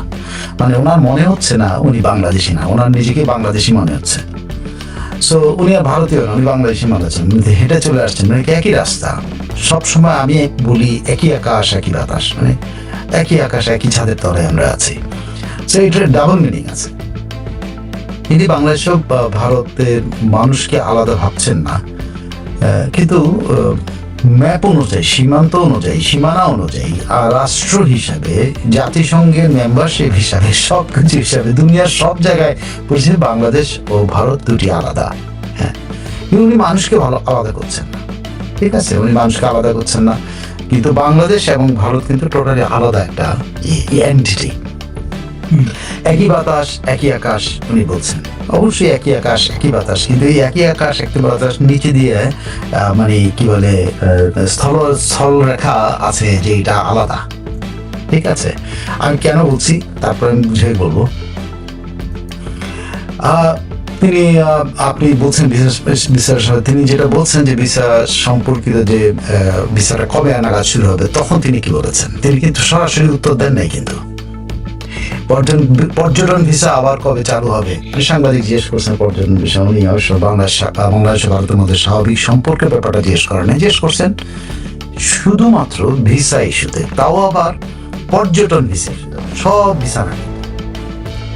মানে ওনার মনে হচ্ছে না উনি বাংলাদেশি না, ওনার নিজেকে বাংলাদেশি মনে হচ্ছে। সো উনি আর ভারতীয় না, উনি বাংলাদেশি মনে হচ্ছেন, হেঁটে চলে আসছেন, মানে একই রাস্তা। সবসময় আমি বলি একই আকাশ একই বাতাস, মানে একই আকাশ একই ছাদের তলায় আমরা আছি। সো এটার ডাবল মিনিং আছে। তিনি বাংলাদেশ বা ভারতের মানুষকে আলাদা ভাবছেন না, কিন্তু ম্যাপ অনুযায়ী, সীমান্ত অনুযায়ী, সীমানা অনুযায়ী, আর রাষ্ট্র হিসাবে, জাতিসংঘের মেম্বারশিপ হিসাবে, সব কিছু হিসাবে দুনিয়ার সব জায়গায় বলছে বাংলাদেশ ও ভারত দুটি আলাদা। হ্যাঁ, উনি মানুষকে আলাদা করছেন না, ঠিক আছে, উনি মানুষকে আলাদা করছেন না, কিন্তু বাংলাদেশ এবং ভারত কিন্তু টোটালি আলাদা একটা এন্টিটি। একই বাতাস একই আকাশ উনি বলছেন, অবশ্যই একই আকাশ একই বাতাস, কিন্তু এই একই আকাশ একই বাতাস নিচে দিয়ে মানে কি বলে স্থল রেখা আছে যে এটা আলাদা, ঠিক আছে। আমি কেন বলছি তারপরে আমি বুঝে বলবো। তিনি আপনি বলছেন ভিসার সাথে, তিনি যেটা বলছেন যে ভিসা সম্পর্কিত যে ভিসাটা কবে নাগাদ শুরু হবে, তখন তিনি কি বলেছেন, তিনি কিন্তু সরাসরি উত্তর দেন নাই। কিন্তু পর্যটন ভিসা আবার কবে চালু হবে, সাংবাদিক জিজ্ঞেস করছেন পর্যটন ভিসা, উনি অবশ্য বাংলাদেশ ও ভারতের মধ্যে স্বাভাবিক সম্পর্কের ব্যাপারটা জিজ্ঞেস করেন, জিজ্ঞেস করছেন শুধুমাত্র ভিসা ইস্যুতে, তাও আবার পর্যটন ভিসা, সব ভিসা না,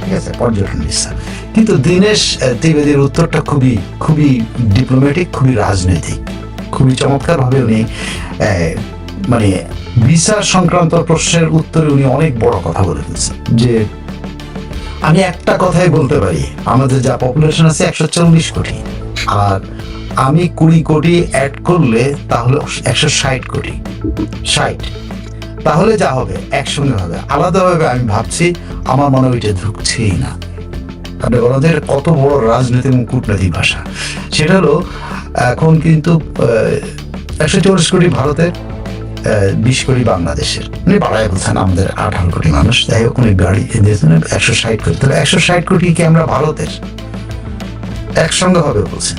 ঠিক আছে, পর্যটন ভিসা। কিন্তু দীনেশ ত্রিবেদীর উত্তরটা খুবই খুবই ডিপ্লোম্যাটিক, খুবই রাজনৈতিক, খুবই চমৎকার ভাবে উনি মানে ভিসা সংক্রান্ত প্রশ্নের উত্তরে উনি অনেক বড় কথা বলে দিয়েছেন। যে আমি একটা কথাই বলতে পারি, আমাদের যা পপুলেশন আছে 140 কোটি, আর আমি 20 কোটি অ্যাড করলে তাহলে 160 কোটি, 60, তাহলে যা হবে একসঙ্গে হবে, আলাদাভাবে আমি ভাবছি, আমার মনে ওইটা ঢুকছেই না। আপনি ওনাদের কত বড় রাজনৈতিক এবং কূটনৈতিক ভাষা, সেটা হলো এখন কিন্তু 140 কোটি ভারতের, 20 কোটি বাংলাদেশের, উনি বাড়ায় বলছেন আমাদের 18 কোটি মানুষ, যাই হোক উনি গাড়ি 160 কোটি, তাহলে 160 কোটি কি আমরা ভারতের একসঙ্গে হবে বলছেন।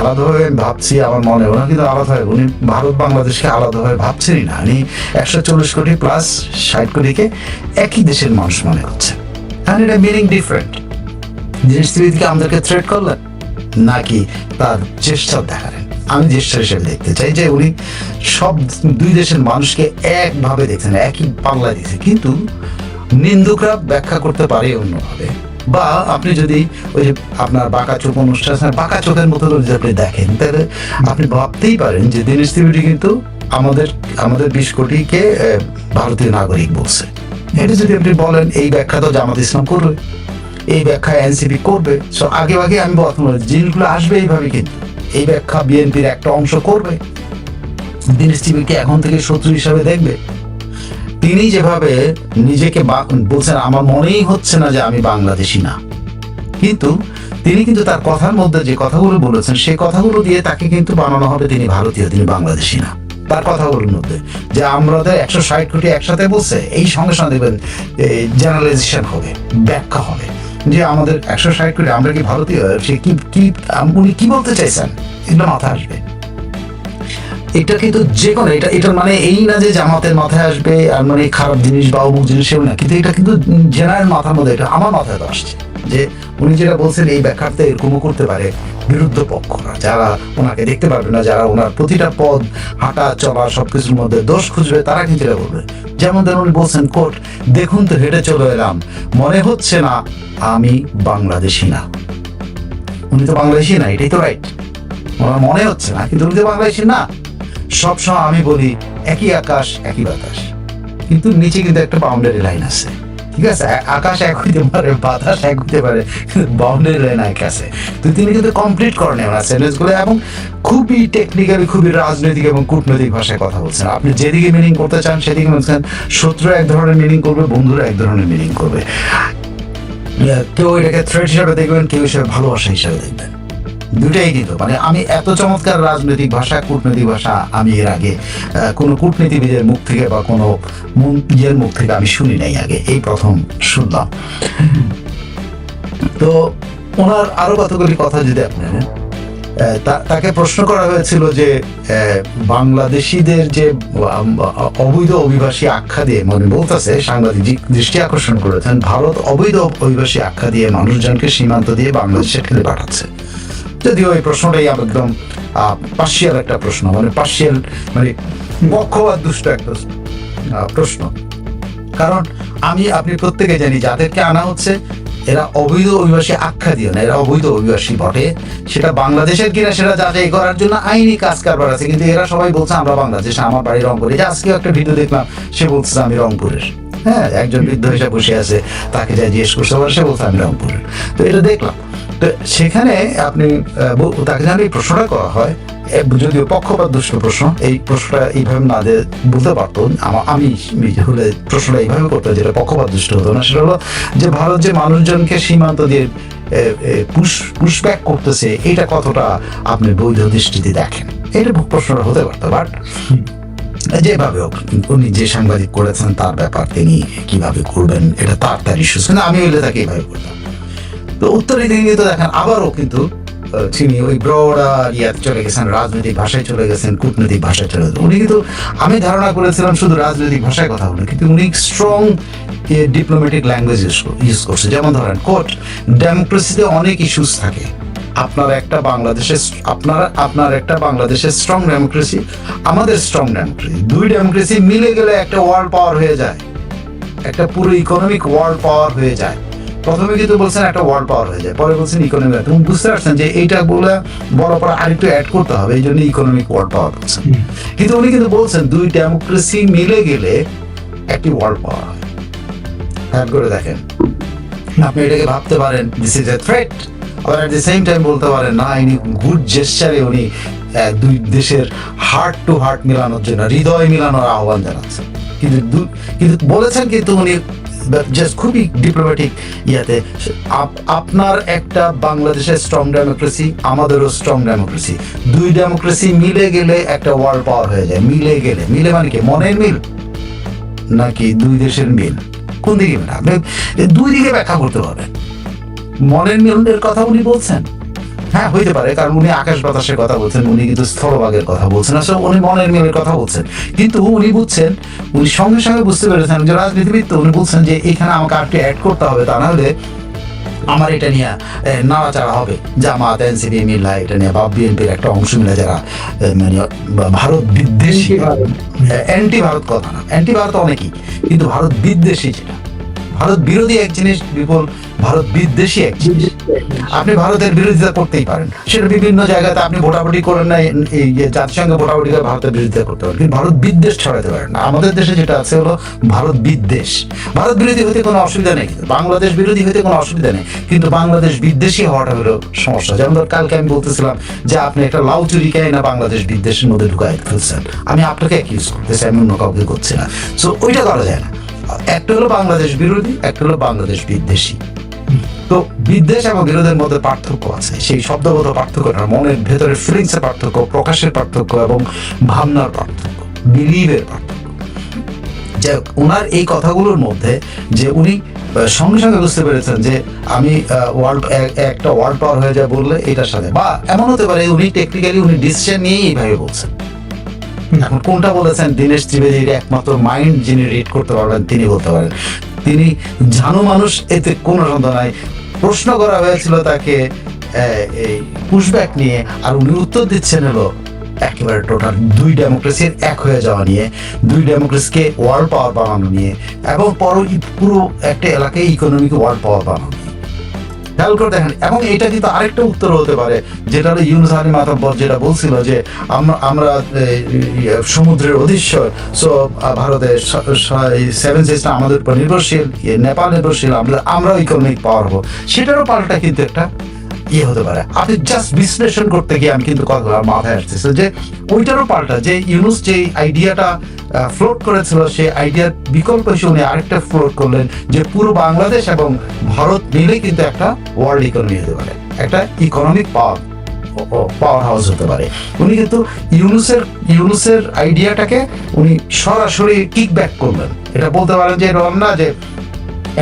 আলাদাভাবে আমি ভাবছি, আমার মনে হয় না, কিন্তু আলাদাভাবে উনি ভারত বাংলাদেশকে আলাদাভাবে ভাবছেনই না, উনি 140 কোটি প্লাস 60 কোটিকে একই দেশের মানুষ মনে করছেন। কারণ এটা মিনিং ডিফারেন্ট। জিনিসটিকে আমাদেরকে থ্রেট করলেন নাকি তার চেষ্টা দেখালেন? আমি চেষ্টা হিসেবে দেখতে চাই যে উনি সব দুই দেশের মানুষকে একভাবে দেখছেন, একই বাংলা দিচ্ছে, কিন্তু নিন্দুকরা ব্যাখ্যা করতে পারে অন্যভাবে। বা আপনি যদি ওই যে আপনার বাঁকা চোখ অনুষ্ঠান, বাঁকা চোখের মতো যদি আপনি দেখেন, তাহলে আপনি ভাবতেই পারেন যে দীনেশ ত্রিবেদী কিন্তু আমাদের 20 কোটিকে ভারতীয় নাগরিক বলছে। এটা যদি আপনি বলেন, এই ব্যাখ্যা তো জামাত ইসলাম করবে, এই ব্যাখ্যা এনসিপি করবে। সো আগে আগে আমি বলতে জিনিসগুলো আসবে এইভাবে, কিন্তু এই ব্যাখ্যা বিএনপির একটা অংশ করবে। দিনেশ টিভিকে এখন থেকে শত্রু হিসাবে দেখবে। তিনি যেভাবে নিজেকে বলছেন, আমার মনেই হচ্ছে না যে আমি বাংলাদেশি না, কিন্তু তিনি কিন্তু তার কথার মধ্যে যে কথাগুলো বলেছেন সেই কথাগুলো দিয়ে তাকে কিন্তু বানানো হবে তিনি ভারতীয়, তিনি বাংলাদেশি না। তার কথাগুলোর মধ্যে যে আমাদের 160 কোটি একসাথে বলছে, এই সঙ্গে সঙ্গে দেখবেন জেনারেলাইজেশন হবে, ব্যাখ্যা হবে যে আমাদের 160 কোটি, আমরা কি ভারতীয়, সে কি কি উনি কি বলতে চাইছেন, এগুলো মাথায় আসবে। এটা কিন্তু যে কোনো এটার মানে এই না যে জামাতের মাথায় আসবে আর মানে খারাপ জিনিস বা অমুক জিনিস সেও না, কিন্তু এটা কিন্তু জেনারেল মাথার মধ্যে, এটা আমার মাথায় তো আসছে যে উনি যেটা বলছেন এই ব্যাখ্যাতে এরকমও করতে পারে বিরুদ্ধ পক্ষরা, যারা ওনাকে দেখতে পারবে না, যারা ওনার প্রতিটা পদ হাঁটা চলা সবকিছুর মধ্যে দোষ খুঁজবে, তারা কিন্তু এটা বলবে। যেমন ধরুন উনি বলছেন কোট, দেখুন তো হেঁটে চলে এলাম, মনে হচ্ছে না আমি বাংলাদেশি না। উনি তো বাংলাদেশি না, এটাই তো রাইট। ওনার মনে হচ্ছে না, কিন্তু উনি তো বাংলাদেশি না। সবসময় আমি বলি একই আকাশ একই বাতাস, কিন্তু নিচে কিন্তু একটা বাউন্ডারি লাইন আছে, ঠিক আছে? আকাশ এক হইতে পারে, বাতাস এক হইতে পারে, বাউন্ডারি লাইন এক আছে। তো তিনি কিন্তু কমপ্লিট করেন ওনার সেন্টেন্স গুলো, এবং খুবই টেকনিক্যালি, খুবই রাজনৈতিক এবং কূটনৈতিক ভাষায় কথা বলছেন। আপনি যেদিকে মিনিং করতে চান সেদিকে বলছেন। শত্রু এক ধরনের মিনিং করবে, বন্ধুরা এক ধরনের মিনিং করবে। কেউ এটাকে থ্রেট হিসাবে দেখবেন, কেউ হিসাবে ভালোবাসা হিসাবে দেখবেন, দুটাই কিন্তু মানে আমি এত চমৎকার রাজনৈতিক ভাষা, কূটনৈতিক ভাষা আমি এর আগে কোনো কূটনীতিবিদের মুখ থেকে বা কোনো ইয়ের মুখ থেকে আমি শুনি নাই, আগে এই প্রথম শুনলাম। তো ওনার আরো কতগুলি কথা যদি আপনি তাকে প্রশ্ন করা হয়েছিল যে বাংলাদেশিদের যে অবৈধ অভিবাসী আখ্যা দিয়ে, মানে বলতেছে সাংবাদিক দৃষ্টি আকর্ষণ করেছেন, ভারত অবৈধ অভিবাসী আখ্যা দিয়ে মানুষজনকে সীমান্ত দিয়ে বাংলাদেশে ঠেলে পাঠাচ্ছে। যদিও এই প্রশ্নটাই একদম পার্শিয়াল একটা প্রশ্ন, মানে পার্শিয়াল মানে পক্ষপাত দুষ্ট একটা প্রশ্ন। কারণ আপনি প্রত্যেকে জানি যাদেরকে আনা হচ্ছে এরা অবৈধ অভিবাসী আখ্যা দিয়ে না, এরা অবৈধ অভিবাসী বটে। সেটা বাংলাদেশের কিনা সেটা যাচাই করার জন্য আইনি কাজ কারবার আছে, কিন্তু এরা সবাই বলছে আমরা বাংলাদেশ, আমার বাড়ি রংপুরে। যে আজকেও একটা ভিডিও দেখলাম, সে বলছে আমি রংপুরের। হ্যাঁ, একজন বৃদ্ধ হিসাবে বসে আছে, তাকে যা জিজ্ঞেস করছে সে বলছে আমি রংপুরের। তো এটা দেখলাম। তো সেখানে আপনি তাকে জানি এই প্রশ্নটা করা হয়, যদিও পক্ষপাত দুষ্ট প্রশ্ন, এই প্রশ্নটা এইভাবে না বলতে পারতো, আমি হলে প্রশ্নটা এইভাবে করতে, যেটা পক্ষপাত দুষ্ট হতো না। সেটা হলো যে ভারত যে মানুষজনকে সীমান্ত দিয়ে পুশব্যাক করতেছে, এটা কতটা আপনি বৈধ দৃষ্টিতে দেখেন, এটা প্রশ্নটা হতে পারতো। বাট যেভাবে হোক, উনি যে সাংবাদিক করেছেন তার ব্যাপার, তিনি কিভাবে করবেন এটা তার ইস্যুস, কিন্তু আমি হইলে তাকে এইভাবে করতাম। তো উত্তরে তিনি কিন্তু দেখেন আবারও কিন্তু তিনি ওই ব্রডার ইয়াতে চলে গেছেন, রাজনৈতিক ভাষায় চলে গেছেন, কূটনৈতিক ভাষায় চলে গেছেন। উনি কিন্তু, আমি ধারণা করেছিলাম শুধু রাজনৈতিক ভাষায় কথা বলেন, কিন্তু উনি স্ট্রং ডিপ্লোম্যাটিক ল্যাঙ্গুয়েজ ইউজ করছে। যেমন ধরেন কোট, ডেমোক্রেসিতে অনেক ইস্যুস থাকে, আপনার একটা বাংলাদেশের স্ট্রং ডেমোক্রেসি, আমাদের স্ট্রং ডেমোক্রেসি, দুই ডেমোক্রেসি মিলে গেলে একটা ওয়ার্ল্ড পাওয়ার হয়ে যায়, একটা পুরো ইকোনমিক ওয়ার্ল্ড পাওয়ার হয়ে যায়। প্রথমে কিন্তু বলছেন একটা ওয়ার্ল্ড পাওয়ার হয়ে যায়, পরে বলছেন ইকোনমিক। তুমি বুঝতে পারছেন যে এইটা বলার পর আরেকটু অ্যাড করতে হবে, এই জন্য ইকোনমিক ওয়ার্ল্ড পাওয়ার বলছেন। কিন্তু উনি কিন্তু বলছেন দুই ডেমোক্রেসি মিলে গেলে একটি ওয়ার্ল্ড পাওয়ার হয়। খেয়াল করে দেখেন, আপনি এটাকে ভাবতে পারেন দিস ইজ এ থ্রেট, আবার এট দ্য সেম টাইম বলতে পারেন না, ইনি গুড জেস্টারে উনি দুই দেশের হার্ট টু হার্ট মিলানোর জন্য, হৃদয় মিলানোর আহ্বান জানাচ্ছেন। কিন্তু বলেছেন কিন্তু উনি জাস্ট খুবই ডিপ্লোম্যাটিক ইয়াতে, আপনার একটা বাংলাদেশের স্ট্রং ডেমোক্রেসি, আমাদেরও স্ট্রং ডেমোক্রেসি, দুই ডেমোক্রেসি মিলে গেলে একটা ওয়ার্ল্ড পাওয়ার হয়ে যায়। মিলে মানে কি, মনের মিল নাকি দুই দেশের মিল, কোন দিকে মিল? আপনি দুই দিকে ব্যাখ্যা করতে পারবেন। মনের মিলের কথা উনি বলছেন, হ্যাঁ হইতে পারে, কারণ উনি আকাশ বাতাসের কথা বলছেন, উনি কিন্তু স্থলভাগের কথা বলছেন, আসলে উনি মনের মিলের কথা বলছেন। কিন্তু উনি বুঝছেন, উনি সঙ্গে সঙ্গে বুঝতে পেরেছেন যে রাজনীতিবিদ, তো উনি বলছেন যে এখানে আমাকে আরেকটু অ্যাড করতে হবে, তা না হলে আমার এটা নিয়ে নাড়াচাড়া হবে। জামাত, এনসিপি মিলা এটা নিয়ে, বা বিএনপির একটা অংশ মিলে যারা মানে ভারত বিদ্বেষী, অ্যান্টি ভারত কথা না, অ্যান্টি ভারত অনেকেই, কিন্তু ভারত বিদ্বেষী যেটা, ভারত বিরোধী এক জিনিস, বিপুল ভারত বিদ্বেষী এক জিনিস। আপনি ভারতের বিরোধিতা করতেই পারেন, সেটা বিভিন্ন জায়গাতে আপনি ভোটাভুটি করেন না, এই যে জাতিসংঘে ভোটাভুটি করে ভারতের বিরোধিতা করতে পারেন, কিন্তু ভারত বিদ্বেষ ছড়াতে পারেন না। আমাদের দেশে যেটা আছে হলো ভারত বিদ্বেষ। ভারত বিরোধী হতে কোনো অসুবিধা নেই, বাংলাদেশ বিরোধী হতে কোনো অসুবিধা নেই, কিন্তু বাংলাদেশ বিদ্বেষী হওয়াটা হলো সমস্যা। যেমন ধর কালকে আমি বলতেছিলাম যে আপনি একটা লাউ চুরিকে না বাংলাদেশ বিদ্বেষের মধ্যে ঢুকাই ফেলছেন, আমি আপনাকে অ্যাকিউজ করতেছি, আমি অন্য কাউকে করছি না। সো ওইটা করা যায় না। একটা হলো বাংলাদেশ বিরোধী, একটা হলো বাংলাদেশ বিদ্বেষী। তো বিদ্বেষ এবং বিরোধের মধ্যে পার্থক্য আছে, সেই শব্দগত পার্থক্য না, মনের ভেতরে ফিলিংস এর পার্থক্য, প্রকাশের পার্থক্য এবং ভাবনার পার্থক্য, বিলিভের পার্থক্য। যে ওনার এই কথাগুলোর মধ্যে যে উনি সঙ্গে সঙ্গে বুঝতে পেরেছেন যে আমি একটা ওয়ার্ল্ড পাওয়ার হয়ে যায় বললে এটার সাথে, বা এমন হতে পারে উনি টেকনিক্যালি উনি ডিসিশন নিয়েই এইভাবে বলছেন। এখন কোনটা বলেছেন, দীনেশ ত্রিবেদীর একমাত্র মাইন্ড যিনি রিড করতে পারবেন তিনি বলতে পারেন। তিনি জানো মানুষ, এতে কোনো সন্দেহ নাই। প্রশ্ন করা হয়েছিল তাকে এই পুশব্যাক নিয়ে, আর উনি উত্তর দিচ্ছেন হলো একেবারে টোটাল দুই ডেমোক্রেসির এক হয়ে যাওয়া নিয়ে, দুই ডেমোক্রেসিকে ওয়ার্ল্ড পাওয়ার বানানো নিয়ে, এবং পুরো একটা এলাকায় ইকোনমিক ওয়ার্ল্ড পাওয়ার বানানো নিয়ে। খেয়াল করে দেখেন। এবং এটা কিন্তু আরেকটা উত্তর হতে পারে, যেটা হলো ইউনুস আলী মাতব্বর যেটা বলছিল যে আমরা সমুদ্রের অধীশ্বর, সো ভারতের সেভেন সিস্টার আমাদের উপর নির্ভরশীল, নেপাল নির্ভরশীল, আমরাও ইকোনমিক পাওয়ার হবো। সেটারও পাল্টা কিন্তু একটা হতে পারে। আপনি জাস্ট বিশ্লেষণ করতে গিয়ে আমি কিন্তু কথা মাথায় আসতেছে যে ওইটারও পাল্টা, যে ইউনুস যে আইডিয়াটা ফ্লোট করেছিল, সেই আইডিয়ার বিকল্প হিসেবে উনি আরেকটা ফ্লোট করলেন যে পুরো বাংলাদেশ এবং ভারত মিলে কিন্তু একটা ওয়ার্ল্ড ইকোনমি হতে পারে, একটা ইকোনমিক পাওয়ার হাউস হতে পারে। উনি কিন্তু ইউনুসের আইডিয়াটাকে উনি সরাসরি কিক ব্যাক করলেন। এটা বলতে পারেন যে এরকম না যে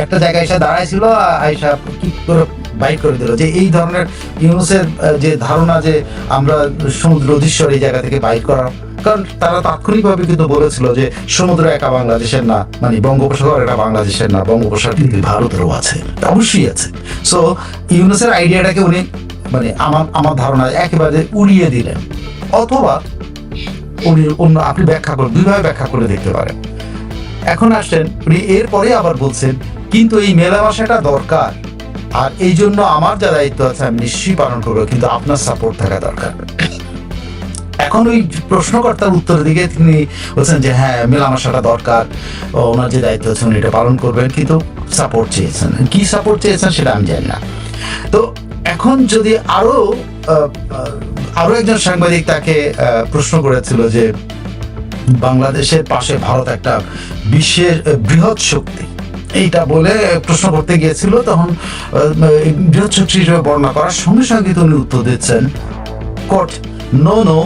একটা জায়গায় এসে দাঁড়াইছিল, আইসা কিক করে বাইক করে দিল, যে এই ধরনের ইউনুসের যে ধারণা যে আমরা সমুদ্র অধীশ্বর এই জায়গা থেকে বাইক করা, কারণ তারা তাৎক্ষণিকভাবে কিন্তু বলেছিল যে সমুদ্র একা বাংলাদেশের না, মানে বঙ্গোপসাগর এটা বাংলাদেশের না, বঙ্গোপসাগর কিন্তু ভারতেরও আছে, অবশ্যই আছে। সো ইউনুসের আইডিয়াটাকে উনি মানে আমার ধারণা একেবারে উড়িয়ে দিলেন, অথবা উনি অন্য আপনি ব্যাখ্যা করে দুইভাবে ব্যাখ্যা করে দেখতে পারেন। এখন আসছেন উনি এরপরে আবার বলছেন কিন্তু এই মেলামেশাটা দরকার, আর এই জন্য আমার যা দায়িত্ব আছে আমি নিশ্চয়ই পালন করবো, কিন্তু আপনার সাপোর্ট থাকা দরকার। এখন ওই প্রশ্নকর্তার উত্তরের দিকে তিনি বলছেন যে হ্যাঁ মেলামেশাটা দরকার, ওনার যে দায়িত্ব আছে উনি এটা পালন করবেন, কিন্তু সাপোর্ট চেয়েছেন। কি সাপোর্ট চেয়েছেন সেটা আমি জানি না। তো এখন যদি আরো একজন সাংবাদিক তাকে প্রশ্ন করেছিল যে বাংলাদেশের পাশে ভারত একটা বিশ্বের বৃহৎ শক্তি, এইটা বলে প্রশ্ন করতে গিয়েছিল, তখন বৃহৎ শক্তি হিসেবে বর্ণনা করার সঙ্গে সঙ্গে উনি উত্তর দিচ্ছেন কোট নো,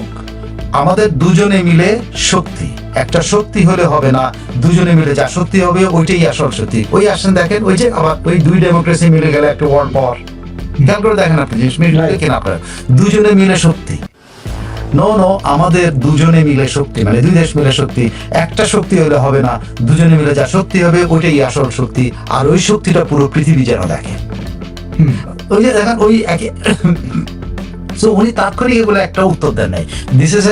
আমাদের দুজনে মিলে শক্তি, একটা শক্তি হলে হবে না, দুজনে মিলে যা শক্তি হবে ওইটাই আসল শক্তি। ওই আসেন দেখেন, ওই যে আবার ওই দুই ডেমোক্রেসি মিলে গেলে একটা ওয়ার্ল্ড পাওয়ার। খেয়াল করে দেখেন আপনি জিনিস কিনা আপনার দুজনে মিলে শক্তি। নো আমাদের দুজনে মিলে শক্তি, মানে দুই দেশ মিলে শক্তি, একটা শক্তি হলে হবে না, দুজনে মিলে যা শক্তি হবে ওইটাই আসল শক্তি, আর ওই শক্তিটা পুরো পৃথিবী যেন দেখে। ওই যে দেখেন ওই একই। সো উনি তাৎক্ষণিক বলে একটা উত্তর দেন নাই, দিস ইজ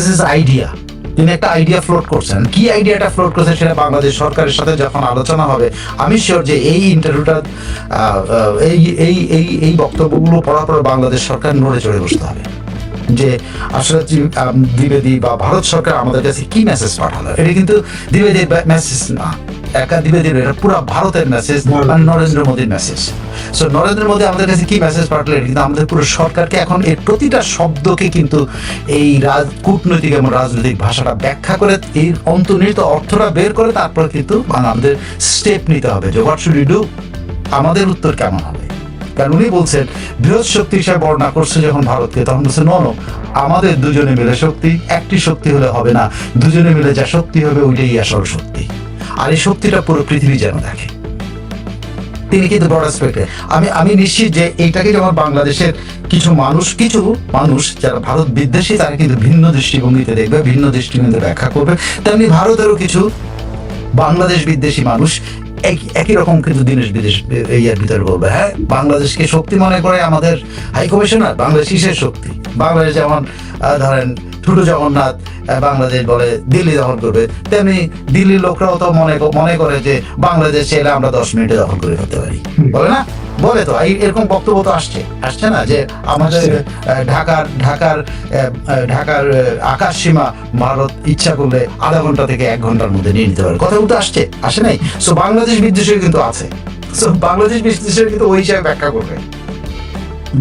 হিজ আইডিয়া। তিনি একটা আইডিয়া ফ্লোট করছেন, কি আইডিয়াটা ফ্লোট করছেন সেটা বাংলাদেশ সরকারের সাথে যখন আলোচনা হবে আমি শিওর যে এই ইন্টারভিউটা এই বক্তব্যগুলো পড়ার পর বাংলাদেশ সরকার নড়ে চড়ে বসতে হবে যে আসলে দ্বিবেদী বা ভারত সরকার আমাদের কাছে কি মেসেজ পাঠালো। এটা কিন্তু দ্বিবেদীর মেসেজ না, একা দ্বিবেদীর, এটা পুরো ভারতের মেসেজ, মানে নরেন্দ্র মোদীর মেসেজ। সো নরেন্দ্র মোদী আমাদের কাছে কি মেসেজ পাঠালো, এটা কিন্তু আমাদের পুরো সরকারকে এখন এর প্রতিটা শব্দকে কিন্তু এই কূটনৈতিক এবং রাজনৈতিক ভাষাটা ব্যাখ্যা করে এই অন্তর্নিহিত অর্থটা বের করে তারপর কিন্তু আমাদের স্টেপ নিতে হবে যে হোয়াট শুড উই ডু, আমাদের উত্তর কেমন হবে। কারণ উনি বলছেন বৃহৎ শক্তি হিসেবে বর্ণনা করছে যখন ভারতকে, তখন বলছে নো আমাদের দুজনে মিলে শক্তি, একটি শক্তি হলে হবে না, দুজনে মিলে যা শক্তি হবে ওইটাই আসল শক্তি, আর এই শক্তিটা পুরো পৃথিবী যেন দেখে। তিনি কিন্তু বড় অ্যাসপেক্টে আমি নিশ্চিত যে এইটাকে যখন বাংলাদেশের কিছু মানুষ যারা ভারত বিদ্বেষী তারা কিন্তু ভিন্ন দৃষ্টিভঙ্গিতে দেখবে, ভিন্ন দৃষ্টিভঙ্গিতে ব্যাখ্যা করবে, তেমনি ভারতেরও কিছু বাংলাদেশ বিদ্বেষী মানুষ একই রকম কিন্তু দীনেশ বিদেশ এর ভিতরে বলবে হ্যাঁ বাংলাদেশকে শক্তি মনে করে আমাদের হাই কমিশনার, বাংলাদেশ কিসের শক্তি, বাংলাদেশ যেমন ধরেন ছোট জগন্নাথ বাংলাদেশ বলে দিল্লি দখল করবে, তেমনি দিল্লির লোকরাও তো মনে করে যে বাংলাদেশ এলে আমরা 10 মিনিটে দখল করে ফেলতে পারি, বলে না? বলে তো এরকম বক্তব্য তো আসছে না যে আমাদের ঢাকার আকাশ সীমা ভারত ইচ্ছা করলে আধা ঘন্টা থেকে 1 ঘন্টার মধ্যে নিয়ে নিতে পারে, কথাগুলো তো আসে নাই। সো বাংলাদেশ বিদ্বেষের কিন্তু আছে, সো বাংলাদেশ বিদ্বেষের কিন্তু ওই হিসাবে ব্যাখ্যা করবে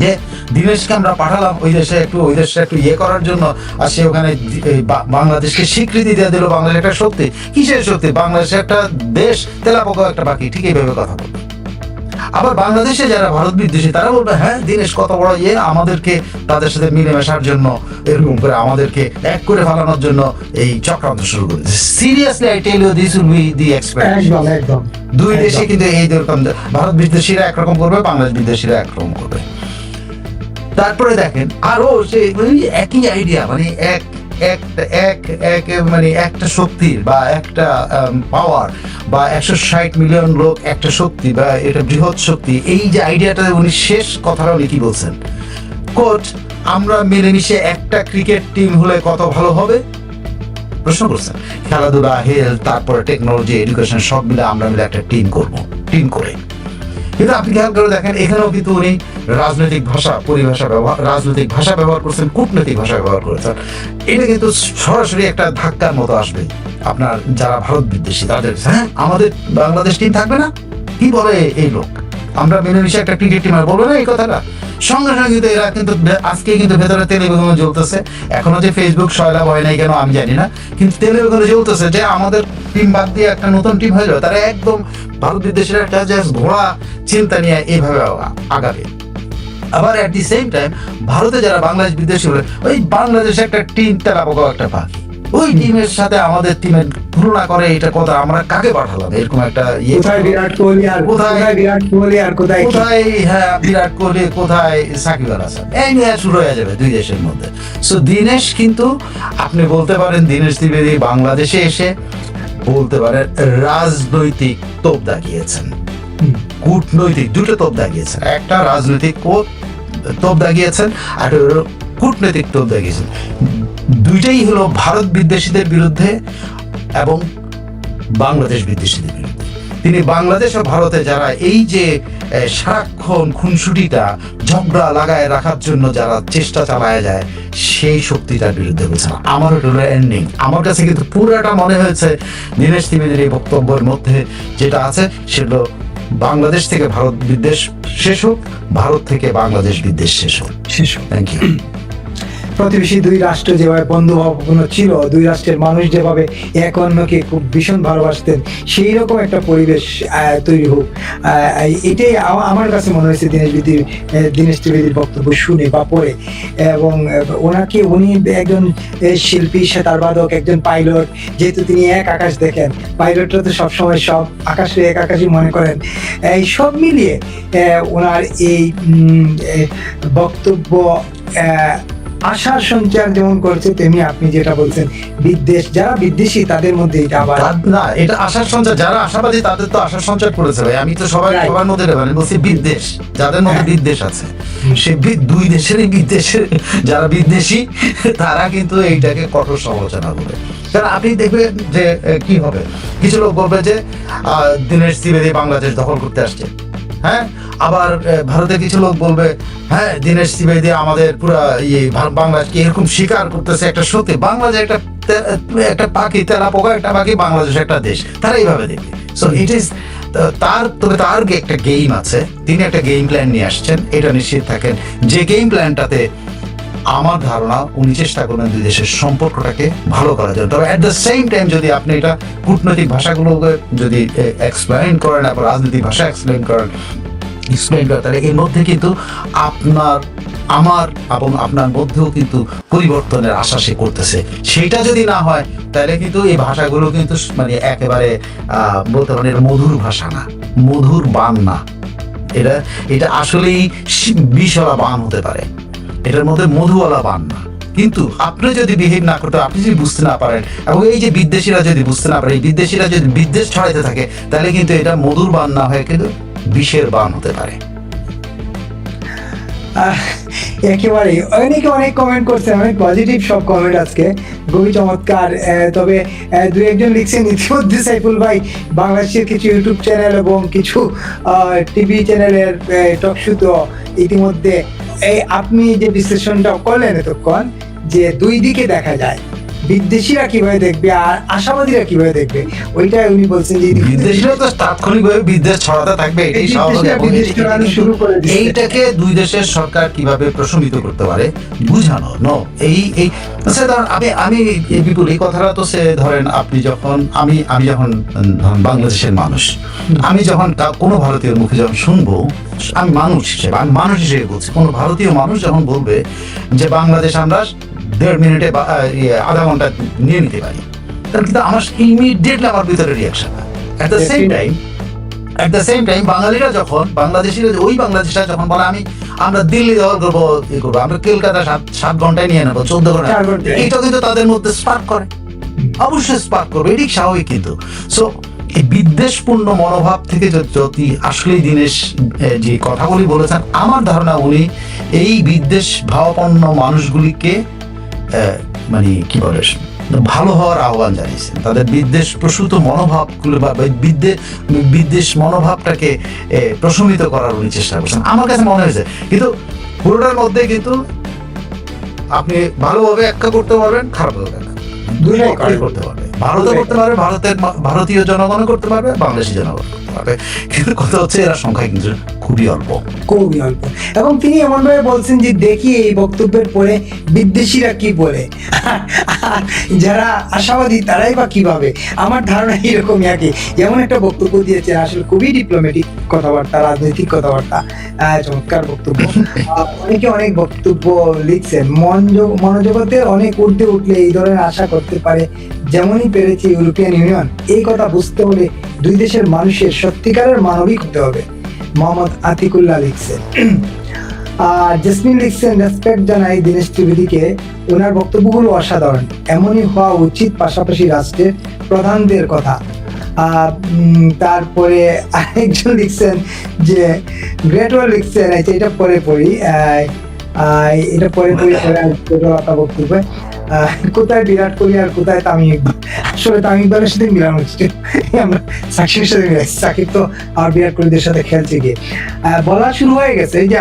যে দীনেশকে আমরা পাঠালাম ওই দেশে একটু ইয়ে করার জন্য, আর সে ওখানে বাংলাদেশকে স্বীকৃতি দিয়ে দিল বাংলাদেশ একটা শক্তি। কিসের শক্তি? বাংলাদেশ একটা দেশ, তেলাপোকা একটা পাখি, ঠিক এইভাবে কথা বলবে। আবার বাংলাদেশে যারা ভারত বিদ্বেষী তারা বলবে হ্যাঁ দীনেশ কত বড় ইয়ে, আমাদেরকে তাদের সাথে মিলেমিশার জন্য এরকম করে আমাদেরকে এক করে ফেলানোর জন্য এই চক্রান্ত শুরু করে। Seriously I tell you this will be the experience. একদম দুই দেশে কিন্তু এই রকম, ভারত বিদ্বেষীরা একরকম করবে, বাংলাদেশ বিদ্বেষীরা একরকম করবে। তারপরে দেখেন আরো সে একই আইডিয়া, মানে মানে একটা শক্তির বা একটা পাওয়ার বা 160 মিলিয়ন লোক একটা শক্তি বা এটা বৃহৎ শক্তি, এই যে আইডিয়াটা উনি শেষ কথাটা উনি কি বলছেন, কোট আমরা মিলেমিশে একটা ক্রিকেট টিম হলে কত ভালো হবে প্রশ্ন করছেন। খেলাধুলা, হেলথ, তারপরে টেকনোলজি, এডুকেশন সব মিলে আমরা মিলে একটা টিম করব, টিম করে। কিন্তু আপনি খেয়াল করে দেখেন এখানেও কিন্তু উনি রাজনৈতিক ভাষা ব্যবহার করছেন, কূটনৈতিক ভাষা ব্যবহার করেছেন। এটা কিন্তু সরাসরি একটা ধাক্কার মতো আসবে আপনার যারা ভারত বিদ্বেষী তাদের। হ্যাঁ আমাদের বাংলাদেশ টিম থাকবে না, কি বলে এই লোক, আমরা মিলেমিশে একটা ক্রিকেট টিম, আর বলবে না এই কথাটা। সঙ্গে সঙ্গে কিন্তু এরা কিন্তু আজকে কিন্তু ভেতরে তেলে বেগুনে জ্বলতেছে। এখনো যে ফেসবুক সয়লাভ হয় নাই কেন আমি জানি না, কিন্তু তেলে বেগুনে জ্বলতেছে যে আমাদের টিম বাদ দিয়ে একটা নতুন টিম হয়ে যাবে। তারা একদম ভারত বিদ্বেষীরা একটা ঘোড়া চিন্তা নিয়ে এইভাবে আগাবে। আবার অ্যাট দি সেম টাইম ভারতে যারা বাংলাদেশ বিদ্বেষী বলে ওই বাংলাদেশে একটা টিম তেলাপোকা একটা পাখি, ওই টিমের সাথে আমাদের টিমের তুলনা করে, এটা কথা আমরা কাকে পাঠালাম এরকম একটা ইয়ে। কোথায় বিরাট কোহলি আর কোথায় হ্যাঁ বিরাট কোহলি, কোথায় সাকিব আল হাসান, এই নিয়ে শুরু হয়ে যাবে দুই দেশের মধ্যে। সো দীনেশ কিন্তু আপনি বলতে পারেন দীনেশ ত্রিবেদী বাংলাদেশে এসে বলতে পারেন রাজনৈতিক তোপ দাগিয়েছেন, কূটনৈতিক দুটো তোপ দাগিয়েছেন। একটা রাজনৈতিক তোপ দাগিয়েছেন আর কূটনৈতিক তোপ দাগিয়েছেন। দুইটাই হলো ভারত বিদ্বেষীদের বিরুদ্ধে এবং বাংলাদেশ বিদ্বেষীদের বিরুদ্ধে। তিনি বাংলাদেশ ও ভারতে যারা এই যে সারাক্ষণ খুনসুটিটা ঝগড়া লাগায় রাখার জন্য যারা চেষ্টা চালায় যায় সেই শক্তিটার বিরুদ্ধে বলছেন। আমার হলো এন্ডিং, আমার কাছে কিন্তু পুরোটা মনে হয়েছে দীনেশ ত্রিবেদীর এই বক্তব্যের মধ্যে যেটা আছে সেটা বাংলাদেশ থেকে ভারত বিদ্বেষ শেষ হোক, ভারত থেকে বাংলাদেশ বিদ্বেষ শেষ হোক। Thank you. প্রতিবেশী দুই রাষ্ট্র যেভাবে বন্ধুভাবাপন্ন ছিল, দুই রাষ্ট্রের মানুষ যেভাবে এক অন্যকে খুব ভীষণ ভালোবাসতেন, সেই রকম একটা পরিবেশ তৈরি হোক, এটাই আমার কাছে মনে হয়েছে দীনেশ ত্রিবেদীর বক্তব্য শুনে বা পড়ে। এবং উনি একজন শিল্পী, সেতারবাদক, একজন পাইলট, যেহেতু তিনি এক আকাশ দেখেন, পাইলটরা তো সবসময় সব আকাশে এক আকাশই মনে করেন। এই সব মিলিয়ে ওনার এই বক্তব্য আশার সঞ্চার যেমন করছে, তেমনি আপনি যেটা বলছেন বিদ্বেষ, যারা বিদ্বেষী তাদের মধ্যে এটা আবার না, এটা আশার সঞ্চার, যারা আশাবাদী তাদের তো আশার সঞ্চার করেছে ভাই। আমি তো সবার মধ্যে বলছি বিদ্বেষ, যাদের মধ্যে বিদ্বেষ আছে সে দুই দেশেরই বিদ্বেষের যারা বিদ্বেষী তারা কিন্তু এইটাকে কঠোর সমালোচনা করবে। কারণ আপনি দেখবেন যে কি হবে, কিছু লোক বলবে যে দীনেশ ত্রিবেদী বাংলাদেশ দখল করতে আসছে, হ্যাঁ। আবার ভারতের কিছু লোক বলবে হ্যাঁ দীনেশ ত্রিবেদী আমাদের পুরো বাংলাদেশকে এরকম স্বীকার করতেছে একটা সত্যি, বাংলাদেশ একটা পাখি, তেলাপোকা একটা পাখি, বাংলাদেশ একটা দেশ, তারা এইভাবে দেখবে। সো ইট ইজ তার একটা গেম আছে, তিনি একটা গেম প্ল্যান নিয়ে আসছেন, এটা নিশ্চিত থাকেন যে গেম প্ল্যানটাতে আমার ধারণা উনি চেষ্টা করবেন দুই দেশের সম্পর্কটাকে ভালো করার জন্য। তবে অ্যাট দ্য সেম টাইম যদি আপনি এটা কূটনৈতিক ভাষাগুলোকে যদি এক্সপ্লেইন করেন, আবার রাজনৈতিক ভাষা এক্সপ্লেইন করেন, তাহলে এর মধ্যে কিন্তু আমার এবং আপনার মধ্যেও কিন্তু পরিবর্তনের আশা সে করতেছে। সেটা যদি না হয় তাহলে কিন্তু এই ভাষাগুলো কিন্তু মানে একেবারে বলতে পারেন এটা মধুর ভাষা না, মধুর বান না, এটা আসলেই বিষওয়ালা বান হতে পারে, এটার মধ্যে মধুওয়ালা বান না। কিন্তু আপনি যদি বিহেভ না করতে, আপনি যদি বুঝতে না পারেন, এবং এই যে বিদ্বেষীরা যদি বুঝতে না পারে, এই বিদ্বেষীরা যদি বিদ্বেষ ছড়াইতে থাকে, তাহলে কিন্তু এটা মধুর বান না হয়ে কিন্তু বিষের বান হতে পারে। একেবারেই অনেকে অনেক কমেন্ট করছে, অনেক পজিটিভ সব কমেন্ট আজকে, খুবই চমৎকার। তবে দু একজন লিখছেন ইতিমধ্যে সাইফুল ভাই বাংলাদেশের কিছু ইউটিউব চ্যানেল এবং কিছু টিভি চ্যানেলের টক শো তো ইতিমধ্যে এই আপনি যে বিশ্লেষণটা করলেন এতক্ষণ, যে দুই দিকে দেখা যায়, বিদেশিরা কিভাবে দেখবে আর আশাবাদীরা কিভাবে দেখবে, ওইটাই উনি বলছেন যে বিদেশিরা তো তাৎক্ষণিকভাবে বিদ্বেষ ছড়াতে থাকবে, এটাই স্বাভাবিক। এবং বিদেশ ছড়ানো শুরু করে দিচ্ছে। এইটাকে দুই দেশের সরকার কিভাবে প্রশমিত করতে পারে বুঝানো নো এই এই আচ্ছা, ধরেন আমি এই বিপুল এই কথাটা তো সে ধরেন আপনি যখন আমি যখন ধরেন বাংলাদেশের মানুষ, আমি যখন কোনো ভারতীয় মুখে যখন শুনবো, আমি মানুষ হিসেবে বলছি, কোনো ভারতীয় মানুষ যখন বলবে যে বাংলাদেশ আমরা 1.5 মিনিটে বা আধা ঘন্টা নিয়ে নিতে পারি, তাহলে কিন্তু আমার ইমিডিয়েটলি আমার ভিতরে reaction. At the same time বাঙালিরা যখন ওই বাংলাদেশিরা যখন বলে আমরা দিল্লি দখল করবো, আমরা কলকাতা 7 ঘন্টায় নিয়ে নেবো, 14 ঘন্টা, এইটা কিন্তু তাদের মধ্যে স্পার্ক করে, অবশ্যই স্পার্ক করবে, এটি স্বাভাবিক। কিন্তু সো এই বিদ্বেষপূর্ণ মনোভাব থেকে যদি আসলে দিনেশ যে কথাগুলি বলেছেন, আমার ধারণা উনি এই বিদ্বেষ ভাবাপন্ন মানুষগুলিকে মানে কি বলে ভালো হওয়ার আহ্বান জানিয়েছেন, তাদের বিদ্বেষ প্রসূত মনোভাবগুলো বা বিদ্বেষ মনোভাবটাকে প্রশমিত করার উনি চেষ্টা করছেন, আমার কাছে মনে হয়েছে। কিন্তু পুরোটার মধ্যে কিন্তু আপনি ভালোভাবে ব্যাখ্যা করতে পারবেন, খারাপভাবে দুই করতে পারবে, ভারতও করতে পারবে, ভারতীয় জনগণ করতে পারবে, বাংলাদেশি জনগণ করতে পারবে, কিন্তু কথা হচ্ছে এরা সংখ্যা কিন্তু খুবই অল্প। এবং তিনি এমনভাবে বলছেন যে দেখি এই বক্তব্যের পরে বিদেশিরা কি বলে, যারা আশাবাদী তারাই বা কিভাবে। আমার ধারণা এরকমই আর কি, যেমন একটা বক্তব্য দিয়েছেন, আসলে খুবই ডিপ্লোম্যাটিক কথাবার্তা, রাজনৈতিক কথাবার্তা, চমৎকার বক্তব্য। অনেকে অনেক বক্তব্য লিখছেন, মনোজগতে অনেক ঊর্ধ্বে উঠলে এই ধরনের আশা করতে পারে, যেমনই পেরেছে ইউরোপিয়ান ইউনিয়ন। এই কথা বুঝতে হলে দুই দেশের মানুষের সত্যিকারের মানবিক হতে হবে। মোহাম্মদ আতিকুল্লাহ লিখছেন। আর জেসমিন লিখছেন, রেসপেক্ট জানাই দীনেশ ত্রিবেদীকে, ওনার বক্তব্যগুলো অসাধারণ, এমনই হওয়া উচিত পাশাপাশি রাষ্ট্রের প্রধানদের কথা। তারপরে আরেকজন লিখছেন যে গ্রেট ওয়াল লিখছেন, এটা পরে পড়ি, এটা পরে বক্তব্য, কোথায় বিরাট কোহলি আর কোথায় তামিম ইকবাল। আসলে তামিম ইকবালের সাথে মিলানো হচ্ছে, আমরা সাকিবের সাথে মিলাচ্ছি, সাকিব তো আর বিরাট কোহলিদের সাথে খেলছে গিয়ে। বলা শুরু হয়ে গেছে, এই যে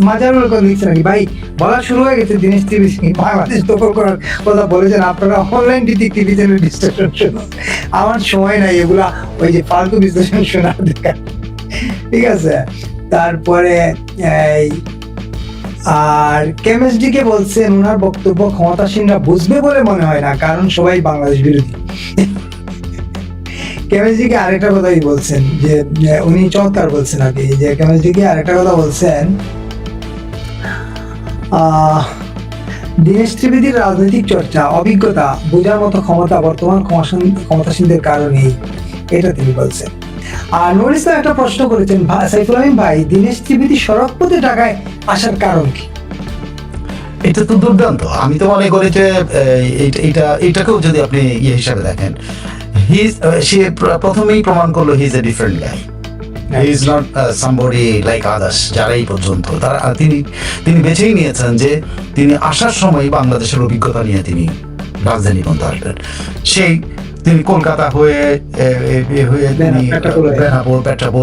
মাজারুল লিখছে নাকি ভাই, বলা শুরু হয়ে গেছে দীনেশ ত্রিবেদী বাংলাদেশ দখল করার কথা বলেছেন, আপনারা অনলাইন টিভি চ্যানেল বিশ্লেষণ শুনুন, আমার সময় নাই এগুলা ওই যে ফালতু বিশ্লেষণ শোনার দেখা, ঠিক আছে। তারপরে আর কেমিস্ট্রি কে বলছেন, ওনার বক্তব্য ক্ষমতাসীনরা বুঝবে বলে মনে হয় না, কারণ সবাই বাংলাদেশ বিরোধী। কেমিস্ট্রি কে আরেকটা কথাই বলছেন, যে উনি চমৎকার বলছেন আর কি, যে কেমিস্ট্রি কে আরেকটা কথা বলছেন, দীনেশ ত্রিবেদীর রাজনৈতিক চর্চা, অভিজ্ঞতা, বোঝার মতো ক্ষমতা বর্তমান ক্ষমতাসীনদের কারণেই, এটা তিনি বলছেন। আর নুরুল ইসলাম একটা প্রশ্ন করেছেন, সাইফুল আমিন ভাই, দীনেশ ত্রিবেদী সড়ক পথে ঢাকায় আসার কারণ কি? এটা তো দুর্দান্ত। আমি তো মনে করি যে এটাকেও যদি আপনি ইয়ে হিসাবে দেখেন, সে প্রথমেই প্রমাণ করলো হি is a different guy, he is not somebody like others, যারা এই পর্যন্ত তারা তিনি বেছেই নিয়েছেন যে তিনি আসার সময় বাংলাদেশের অভিজ্ঞতা নিয়ে তিনি রাজধানী পর্যন্ত আসবেন। তিনি কলকাতা হয়ে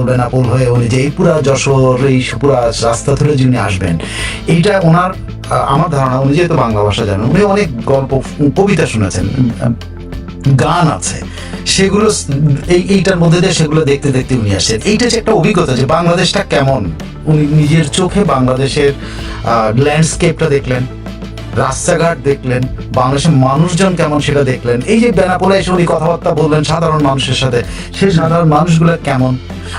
বেনাপোল হয়ে উনি যে পুরা যশোর এই পুরা রাস্তা ধরে যিনি আসবেন, এইটা ওনার আমার ধারণা, উনি যেহেতু বাংলা ভাষা জানেন, উনি অনেক গল্প কবিতা শুনেছেন, গান আছে, সেগুলো এইটার মধ্যে দিয়ে সেগুলো দেখতে দেখতে উনি আসছেন। এইটা যে একটা অভিজ্ঞতা যে বাংলাদেশটা কেমন, উনি নিজের চোখে বাংলাদেশের ল্যান্ডস্কেপটা দেখলেন, রাস্তাঘাট দেখলেন, বাংলাদেশের মানুষজন কেমন সেটা দেখলেন। এই যে বেনাপোলে এসে উনি কথাবার্তা বললেন সাধারণ মানুষের সাথে, সেই সাধারণ মানুষগুলো কেমন,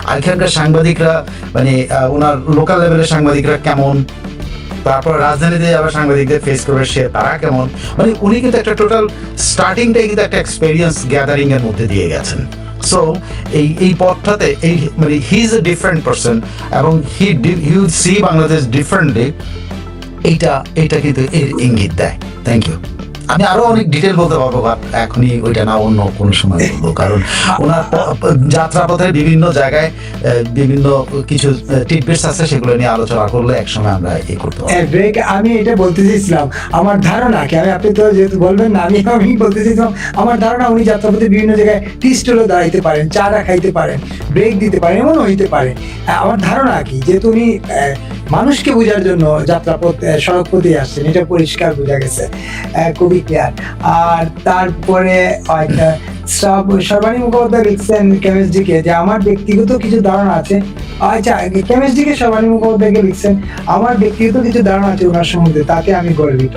আর এখানকার সাংবাদিকরা মানে ওনার লোকাল লেভেলের সাংবাদিকরা কেমন, তারপর রাজধানীতে আবার সাংবাদিকদের ফেস করবে তারা কেমন, মানে উনি কিন্তু একটা টোটাল স্টার্টিংটাই কিন্তু একটা এক্সপেরিয়েন্স গ্যাদারিং এর মধ্যে দিয়ে গেছেন। সো এই পথটাতে এই মানে he is a different person এবং he will see Bangladesh differently, এইটা কিন্তু এর ইঙ্গিত দেয়। Thank you. আমি আরো অনেক ডিটেল বলতে পারবো, বাট এখনই ওইটা না, অন্য কোনো সময় বলবো, কারণ ওনার যাত্রাপথে বিভিন্ন জায়গায় বিভিন্ন কিছু টিপস আছে, সেগুলো নিয়ে আলোচনা করলে একসময় আমরা করতে পারবো। ব্রেক, আমি এটা বলতে চাইছিলাম, আমার ধারণা কি, আপনি তো যেহেতু বলবেন না, আমি বলতে চাইছিলাম আমার ধারণা উনি যাত্রাপথে বিভিন্ন জায়গায় টি স্টলে দাঁড়াইতে পারেন, চাটা খাইতে পারেন, ব্রেক দিতে পারেন, এমন হইতে পারে। আমার ধারণা কি, যেহেতু উনি মানুষকে বোঝার জন্য যাত্রাপথ সড়ক পথে আসছেন, এটা পরিষ্কার বোঝা গেছে, খুবই ক্লিয়ার। আর তারপরে সর্বাণী মুখোপাধ্যায় লিখছেন কেমিস্ট্রিকে যে আমার ব্যক্তিগত কিছু ধারণা আছে। আচ্ছা, কেমিস্ট্রিকে সর্বাণী মুখোপাধ্যায়কে লিখছেন আমার ব্যক্তিগত কিছু ধারণা আছে ওনার সম্বন্ধে, তাতে আমি গর্বিত।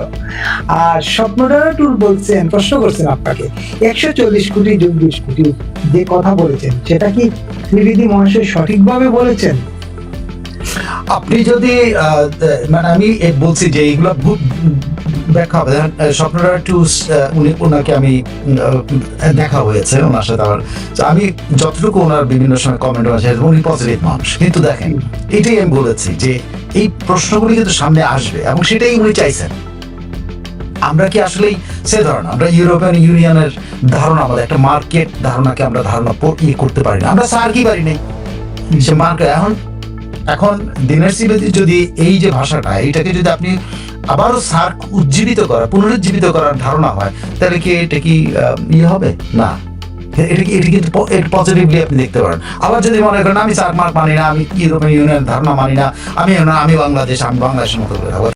আর স্বপ্নধারা ট্যুর বলছেন, প্রশ্ন করছেন আপনাকে 140 কোটি যোগ 20 কোটি যে কথা বলেছেন, সেটা কি ত্রিবেদী মহাশয় সঠিকভাবে বলেছেন? আপনি যদি মানে আমি বলছি যে এইগুলো দেখা হবে, স্বপ্নরা একটু ওনাকে আমি দেখা হয়েছে ওনার সাথে, আমি যতটুকু ওনার বিভিন্ন সময় কমেন্ট আছে, উনি পজিটিভ মানুষ। কিন্তু দেখেন, এটাই আমি বলেছি যে এই প্রশ্নগুলি কিন্তু সামনে আসবে এবং সেটাই উনি চাইছেন। আমরা কি আসলেই সে ধারণা, আমরা ইউরোপিয়ান ইউনিয়নের ধারণা, আমাদের একটা মার্কেট ধারণাকে আমরা ধারণা করতে পারি না, আমরা সার কি পারি নাই সে মার্কেট। এখন দিনের সিবেদি যদি এই যে ভাষাটা, এইটাকে যদি আপনি আবারও সার্ক উজ্জীবিত করা, পুনরুজ্জীবিত করার ধারণা হয়, তাহলে কি এটা কি হবে না? এটা কিন্তু পজিটিভলি আপনি দেখতে পারেন। আবার যদি মনে করেন আমি সার্ক মার্ক মানি না, আমি ইউরোপিয়ান ইউনিয়ন ধারণা মানি না, আমি বাংলাদেশের মতো করে